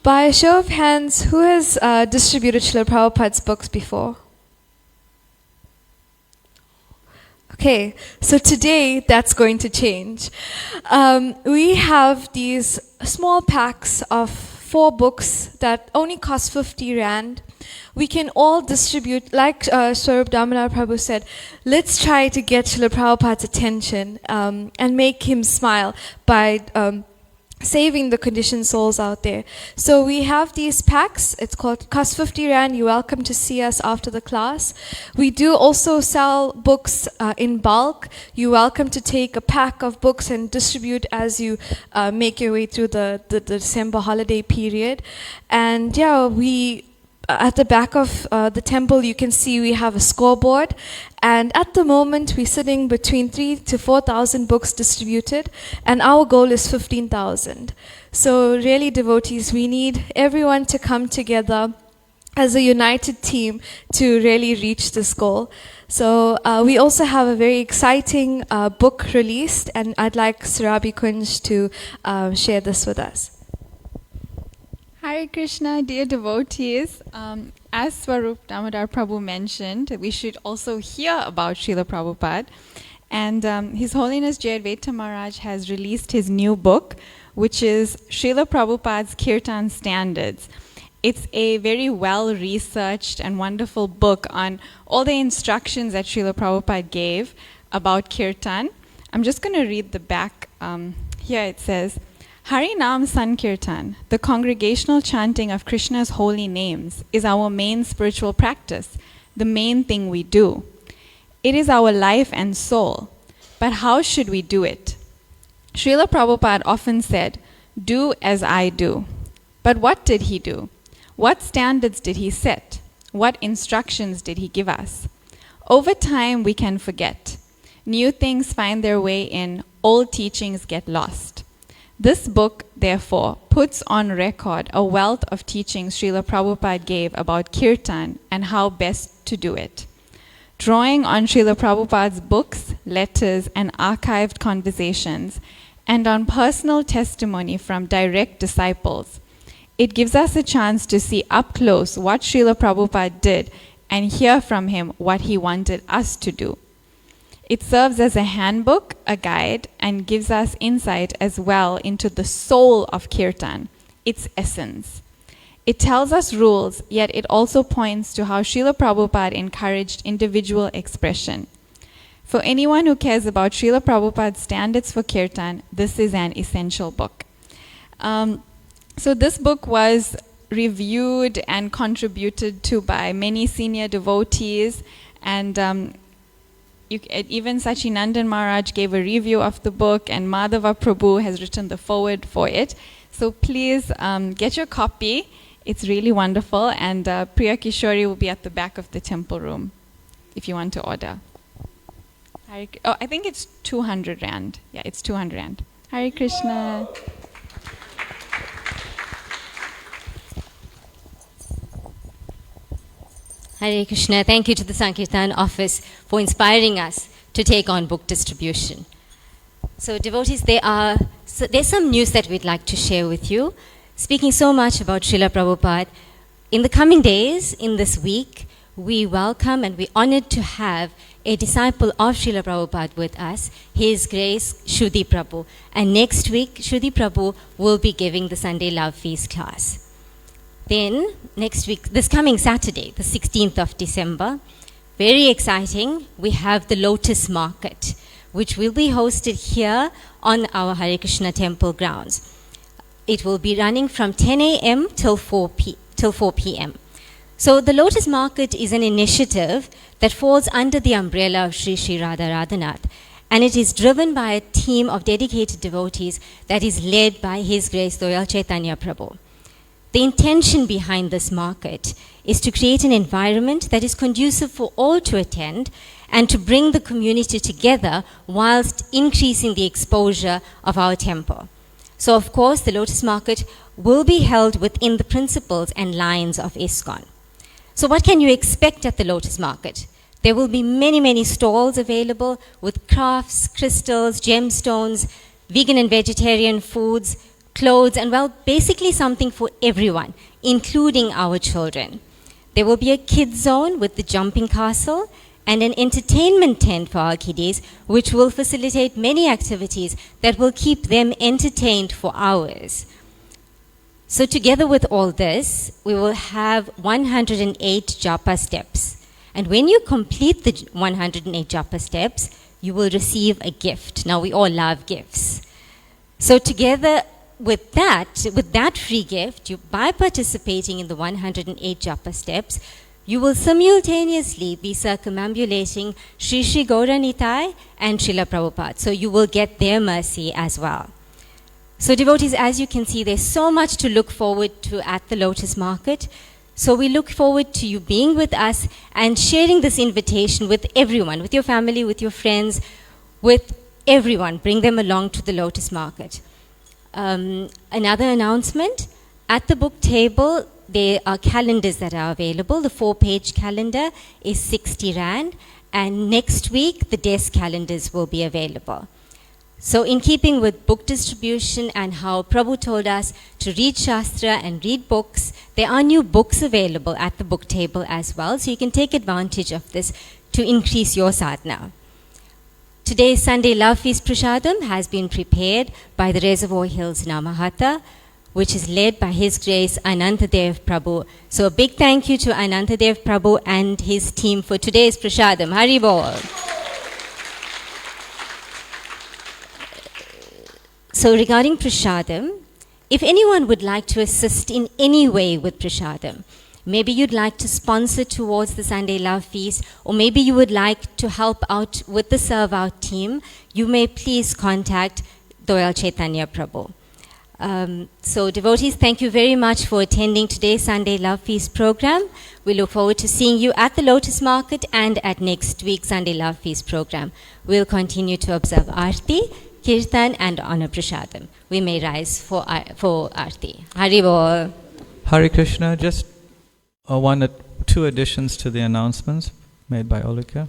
F: By a show of hands, who has distributed Srila Prabhupada's books before? Okay, so today that's going to change. We have these small packs of 4 books that only cost 50 Rand. We can all distribute, like Swarup Damodar Prabhu said, let's try to get Srila Prabhupada's attention and make him smile by saving the conditioned souls out there. So we have these packs. It's called cost 50 Rand. You're welcome to see us after the class. We do also sell books in bulk. You're welcome to take a pack of books and distribute as you make your way through the December holiday period. And yeah, we at the back of the temple, you can see we have a scoreboard. And at the moment, we're sitting between 3,000 to 4,000 books distributed. And our goal is 15,000. So really, devotees, we need everyone to come together as a united team to really reach this goal. So we also have a very exciting book released. And I'd like Surabhi Kunj to share this with us.
G: Hare Krishna, dear devotees. As Swarup Damodar Prabhu mentioned, we should also hear about Srila Prabhupada. And His Holiness Jai Advaita Maharaj has released his new book, which is Srila Prabhupada's Kirtan Standards. It's a very well-researched and wonderful book on all the instructions that Srila Prabhupada gave about Kirtan. I'm just going to read the back. Here it says, Hari Nam Sankirtan, the congregational chanting of Krishna's holy names, is our main spiritual practice, the main thing we do. It is our life and soul. But how should we do it? Srila Prabhupada often said, do as I do. But what did he do? What standards did he set? What instructions did he give us? Over time, we can forget. New things find their way in, old teachings get lost. This book, therefore, puts on record a wealth of teachings Srila Prabhupada gave about Kirtan and how best to do it. Drawing on Srila Prabhupada's books, letters, and archived conversations, and on personal testimony from direct disciples, it gives us a chance to see up close what Srila Prabhupada did and hear from him what he wanted us to do. It serves as a handbook, a guide, and gives us insight as well into the soul of Kirtan, its essence. It tells us rules, yet it also points to how Srila Prabhupada encouraged individual expression. For anyone who cares about Srila Prabhupada's standards for Kirtan, this is an essential book. So this book was reviewed and contributed to by many senior devotees, and even Sachinandan Maharaj gave a review of the book, and Madhava Prabhu has written the foreword for it. So please get your copy. It's really wonderful, and Priya Kishori will be at the back of the temple room if you want to order. I think it's 200 Rand. Yeah, it's 200 Rand. Hare Krishna.
D: Hare Krishna. Thank you to the Sankirtan office for inspiring us to take on book distribution. So devotees, there's some news that we'd like to share with you. Speaking so much about Srila Prabhupada, in the coming days, in this week, we welcome and we're honored to have a disciple of Srila Prabhupada with us, His Grace Shruti Prabhu. And next week, Shruti Prabhu will be giving the Sunday Love Feast class. Then, next week, this coming Saturday, the 16th of December, very exciting, we have the Lotus Market, which will be hosted here on our Hare Krishna temple grounds. It will be running from 10 a.m. till 4 p.m. So the Lotus Market is an initiative that falls under the umbrella of Sri Sri Radha Radhanath, and it is driven by a team of dedicated devotees that is led by His Grace Doyal Chaitanya Prabhu. The intention behind this market is to create an environment that is conducive for all to attend and to bring the community together whilst increasing the exposure of our temple. So, of course, the Lotus Market will be held within the principles and lines of ISKCON. So what can you expect at the Lotus Market? There will be many, many stalls available with crafts, crystals, gemstones, vegan and vegetarian foods, clothes, and well, basically something for everyone, including our children. There will be a kids zone with the jumping castle and an entertainment tent for our kiddies, which will facilitate many activities that will keep them entertained for hours. So together with all this, we will have 108 japa steps. And when you complete the 108 japa steps, you will receive a gift. Now, we all love gifts. So together with that free gift, by participating in the 108 japa steps, you will simultaneously be circumambulating Sri Sri Gauranitai and Srila Prabhupada. So you will get their mercy as well. So devotees, as you can see, there's so much to look forward to at the Lotus Market. So we look forward to you being with us and sharing this invitation with everyone, with your family, with your friends, with everyone. Bring them along to the Lotus Market. Another announcement, at the book table, there are calendars that are available. The 4-page calendar is 60 Rand, and next week, the desk calendars will be available. So in keeping with book distribution and how Prabhu told us to read Shastra and read books, there are new books available at the book table as well, so you can take advantage of this to increase your sadhana. Today's Sunday Love Feast Prasadam has been prepared by the Reservoir Hills Namahata, which is led by His Grace Anantadev Prabhu. So a big thank you to Anantadev Prabhu and his team for today's Prasadam. Hari Bol. So regarding Prasadam, if anyone would like to assist in any way with Prasadam, maybe you'd like to sponsor towards the Sunday Love Feast, or maybe you would like to help out with the Serve Out team, you may please contact Doyal Chaitanya Prabhu. So devotees, thank you very much for attending today's Sunday Love Feast program. We look forward to seeing you at the Lotus Market and at next week's Sunday Love Feast program. We'll continue to observe Aarti, Kirtan and honor Prasadam. We may rise for Aarti. Hari Bol.
E: Hare Krishna, just two additions to the announcements made by Olika.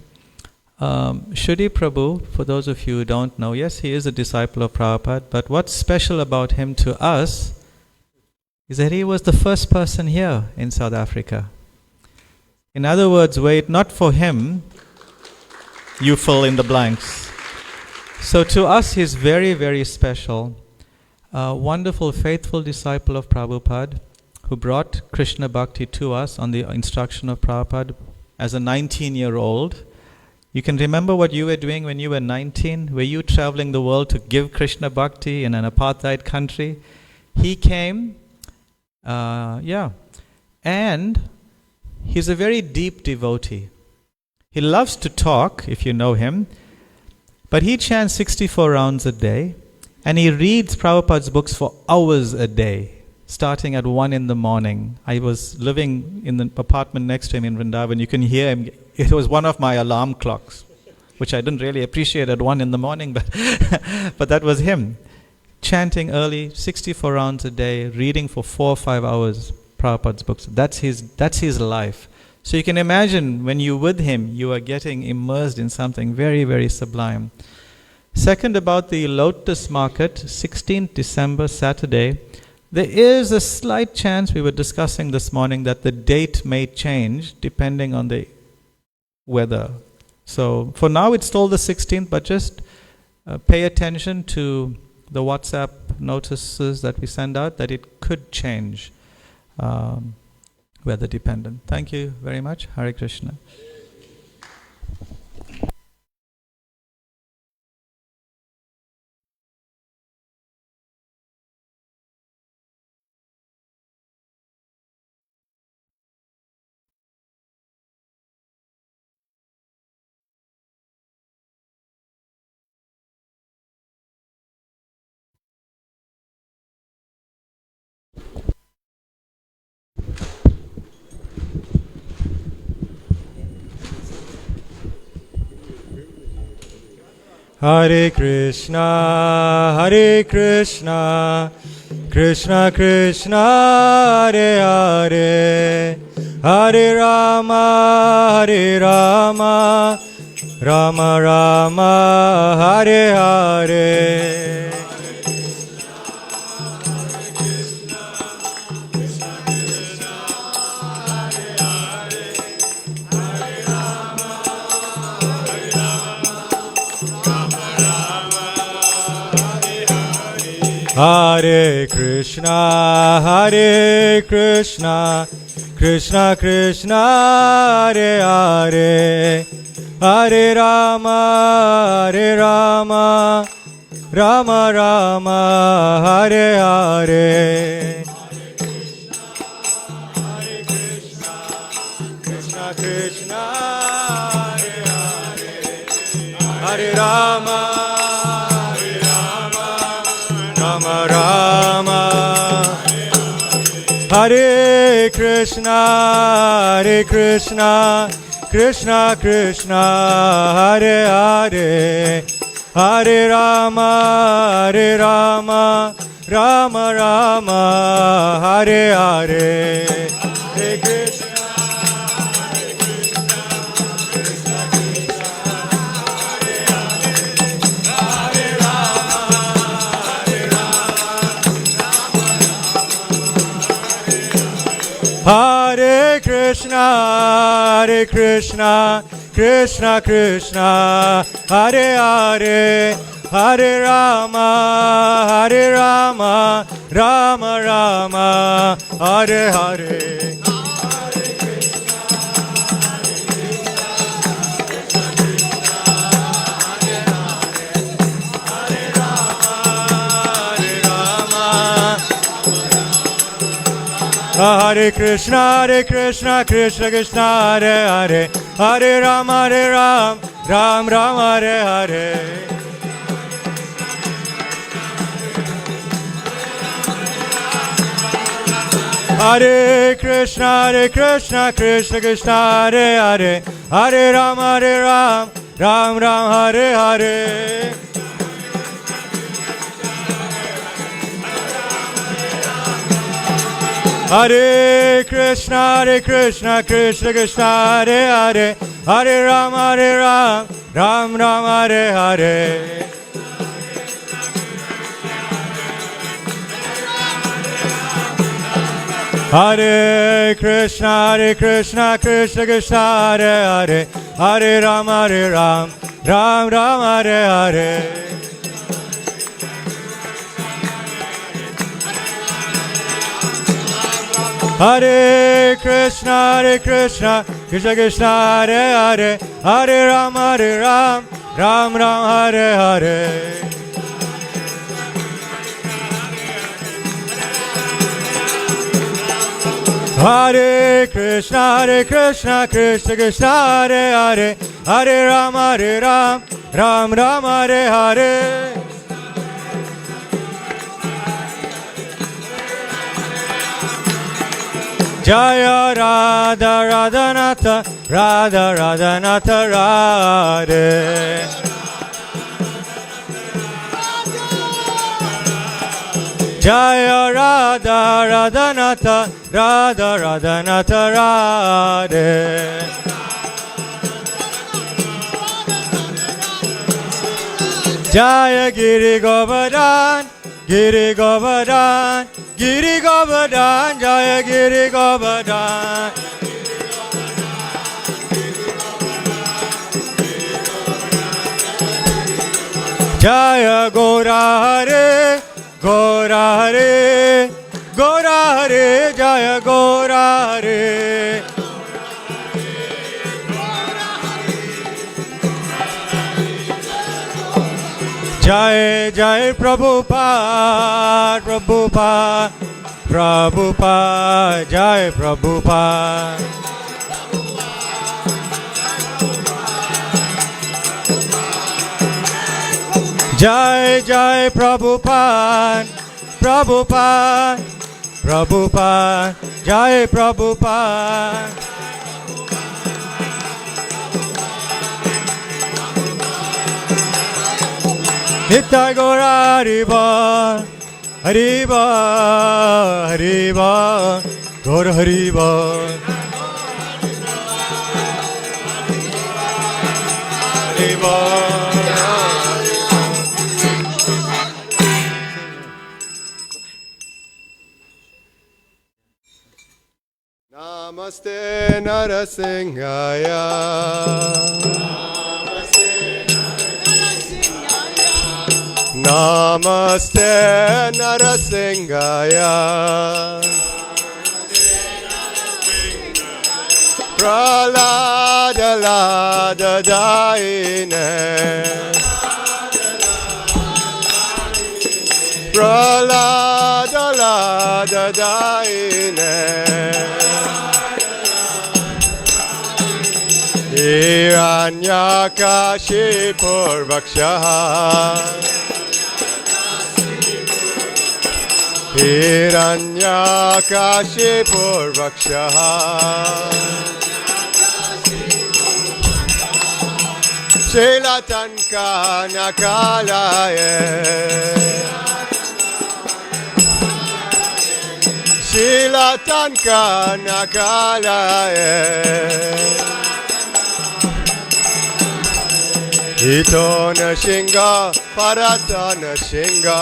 E: Shruti Prabhu, for those of you who don't know, yes, he is a disciple of Prabhupada, but what's special about him to us is that he was the first person here in South Africa. In other words, were it not for him, you fill in the blanks. So to us, he's very, very special. A wonderful, faithful disciple of Prabhupada who brought Krishna Bhakti to us on the instruction of Prabhupada as a 19-year-old. You can remember what you were doing when you were 19? Were you traveling the world to give Krishna Bhakti in an apartheid country? He came, and he's a very deep devotee. He loves to talk, if you know him, but he chants 64 rounds a day, and he reads Prabhupada's books for hours a day, starting at 1 in the morning. I was living in the apartment next to him in Vrindavan. You can hear him. It was one of my alarm clocks, which I didn't really appreciate at 1 in the morning, but, but that was him. Chanting early, 64 rounds a day, reading for 4 or 5 hours Prabhupada's books. That's his life. So you can imagine when you're with him, you are getting immersed in something very, very sublime. Second, about the Lotus Market, 16th December, Saturday, there is a slight chance, we were discussing this morning, that the date may change depending on the weather. So for now it's still the 16th, but just pay attention to the WhatsApp notices that we send out, that it could change, weather dependent. Thank you very much. Hare Krishna.
C: Hare Krishna, Hare Krishna, Krishna Krishna, Hare Hare, Hare Rama, Hare Rama, Rama Rama, Hare Hare. Hare Krishna, Hare Krishna, Krishna Krishna, Hare Hare, Hare Rama, Hare Rama, Rama Rama, Hare Hare. Krishna Krishna, Hare Hare, Hare Rama, Rama Rama, Hare Krishna, Hare Krishna, Krishna Krishna, Hare Hare, Hare Rama, Hare Rama, Rama Rama, Hare Hare. Hare Krishna. Hare Krishna, Hare Krishna, Krishna Krishna, Hare Hare, Hare Rama, Hare Rama, Rama Rama, Hare Hare. Hare Krishna, Krishna Krishna, Hare Hare, Hare Ram, Ram Ram, Hare Hare. Hare Krishna, Krishna Krishna, Hare Hare, Hare Ram, Ram Ram, Hare Hare. Hare Krishna, Krishna Krishna, Hare Hare, Hare Ram, Ram Ram, Hare Hare. Hare Krishna, Krishna Krishna, Hare Hare, Hare Ram, Ram Ram, Hare Hare. Hare Krishna, Krishna Krishna, Hare Hare, Hare Ram, Ram Ram, Hare Hare. Hare Krishna, Krishna Krishna, Hare Hare, Hare Ram, Ram Ram, Hare Hare. Jaya Radha Radhanatha, Radha Radhanatha Radhe. Jaya Radha Radhanatha Radha Radhanatha Radhe. Jaya Giri Govardhan Giri Govardhan Giri Govardhan Jaya Giri Govardhan. Jaya Gora Hare Gora Hare Gora Hare Jaya Gora Hare. Jai Jai Prabhupada Prabhupada Prabhupada Jai Prabhupada. Jai Jai Prabhupada Prabhupada Prabhupada Jai Prabhupada. Nitai Gaura Hariba Hariba Hariba Gaura Hariba. Hariba.
A: Namaste Narasimhaya. Namaste Narasimhaya. Pralada Lada Daine. Pralada Lada Daine. Hiranyakashipur Vakshaha. Hiranyakashipur Vakshaha. Shilatanka Nakalaye. Shilatanka Nakalaye. Ito Nashinga Parata Nashinga.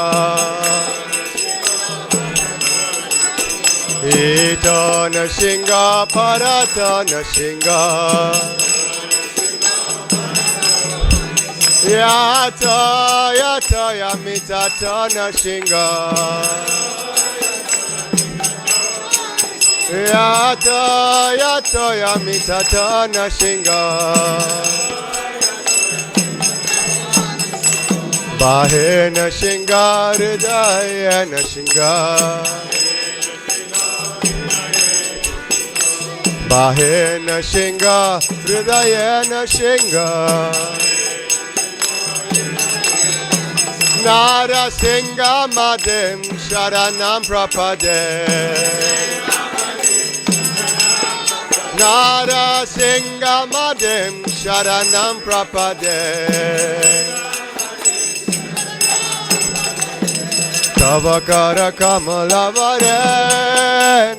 A: Ito Nashinga Parata Nashinga. Yata Yata Yamitata Nashinga. Yata Yata Yamitata Nashinga. Bahe Nashinga Hridaya Nashinga. Bahe Nashinga Hridaya Nashinga. Narasimha Madhim Sharanam Prapade. Narasimha Madhim Sharanam Prapade. Tavakara Kamalavare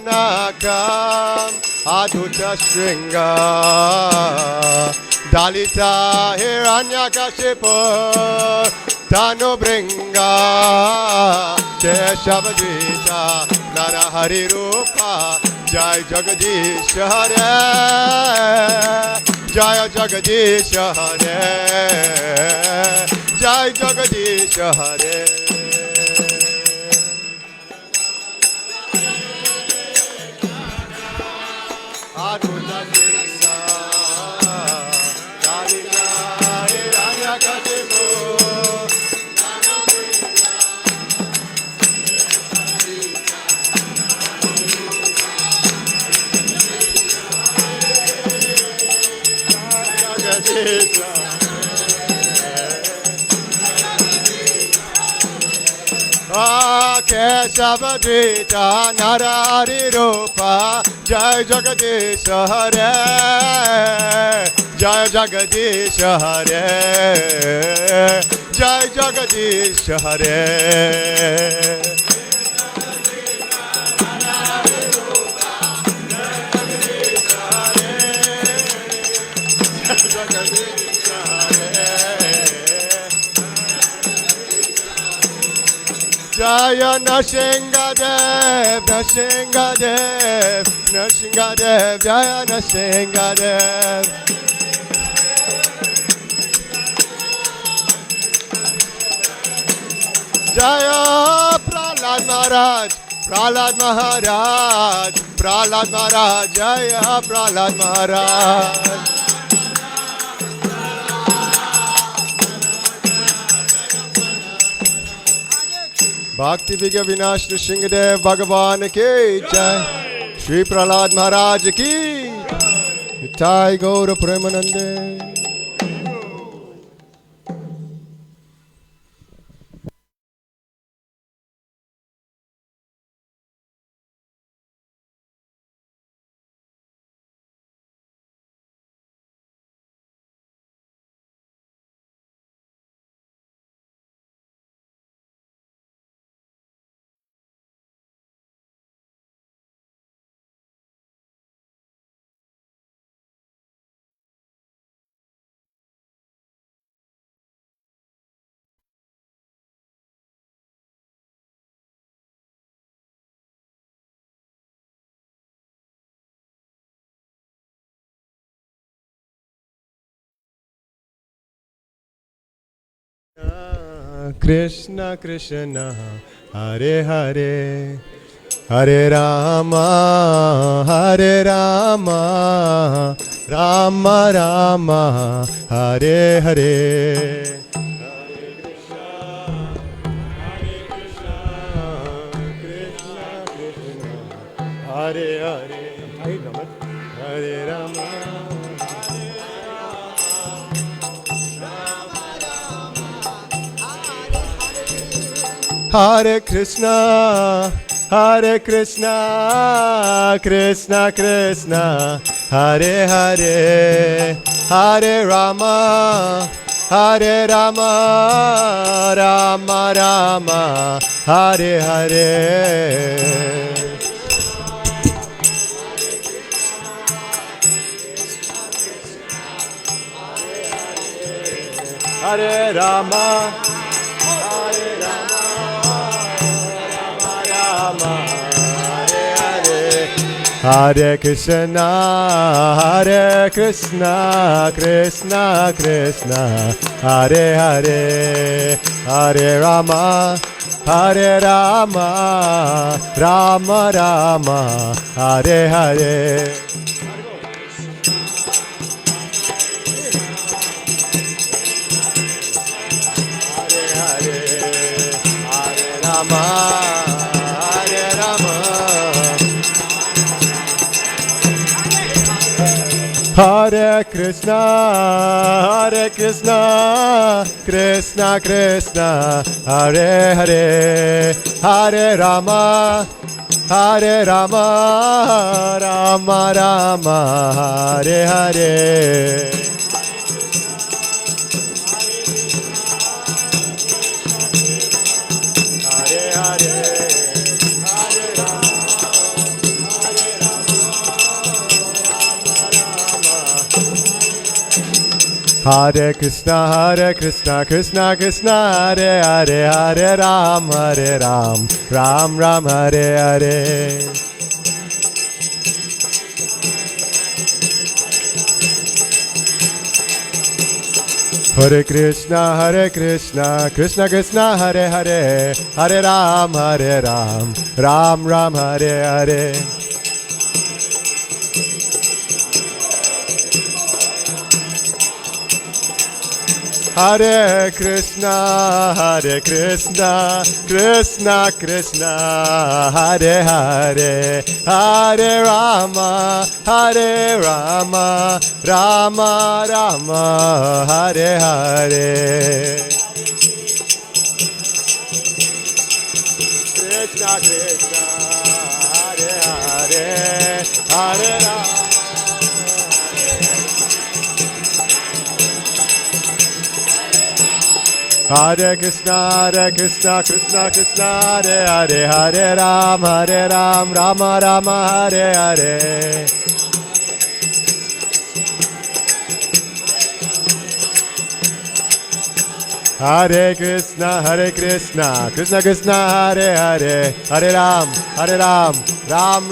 A: Nakam Aduta Stringa. Dalita Hiranyakashipu Tanu Bringa. Keshavadita Narahari Rupa. Jai Jagadish Hare. Jai Jagadish Hare. Jai Jagadish Hare. Aduta Stringa. Dalita Hiranyakashipu. Keshavadita Narari Rupa. Jai Jagadish Hare. Jai Jagadish Hare. Jai Jagadish Hare. Jaya Nashingadev, Nashingadev, Nashingadev, Jaya Nashingadev. Jaya Prahlad Maharaj, Prahlad Maharaj, Prahlad Maharaj, Jaya Prahlad Maharaj. Bhakti Vigya Vinash Nrsingadev Bhagavan ki jai. Shri Prahlad Maharaj ki Nitai Gaura Premanande. Krishna Krishna Hare Hare Hare Rama Rama Rama Hare Hare Krishna Krishna Hare Hare Hare Rama Hare Krishna, Hare Krishna, Krishna Krishna, Hare Hare, Hare Rama, Hare Rama, Rama Rama, Hare Hare. Hare Rama, Hare Rama, Rama, Hare Hare, Hare Krishna, Hare Krishna, Krishna Krishna, Hare Hare, Hare Rama, Hare Rama, Rama Rama, Hare Hare. Hare Krishna, Hare Krishna, Krishna Krishna, Hare Hare, Hare Rama, Hare Rama, Rama Rama, Hare Hare. Hare Krishna, Krishna Krishna, Hare Hare, Hare Ram, Ram Ram, Hare Hare. Hare Krishna, Krishna Krishna, Hare Hare, Hare Ram, Ram Ram, Hare Hare. Hare Krishna, Krishna Krishna, Hare Hare, Hare Rama, Rama Rama, Hare Hare. Krishna Krishna, Hare Hare, Hare Rama. Hare Krishna, Krishna Krishna, Hare Hare, Hare Ram, Rama Rama, Hare Hare. Hare Krishna, Krishna Krishna, Hare Hare, Hare Ram, Ram Ram.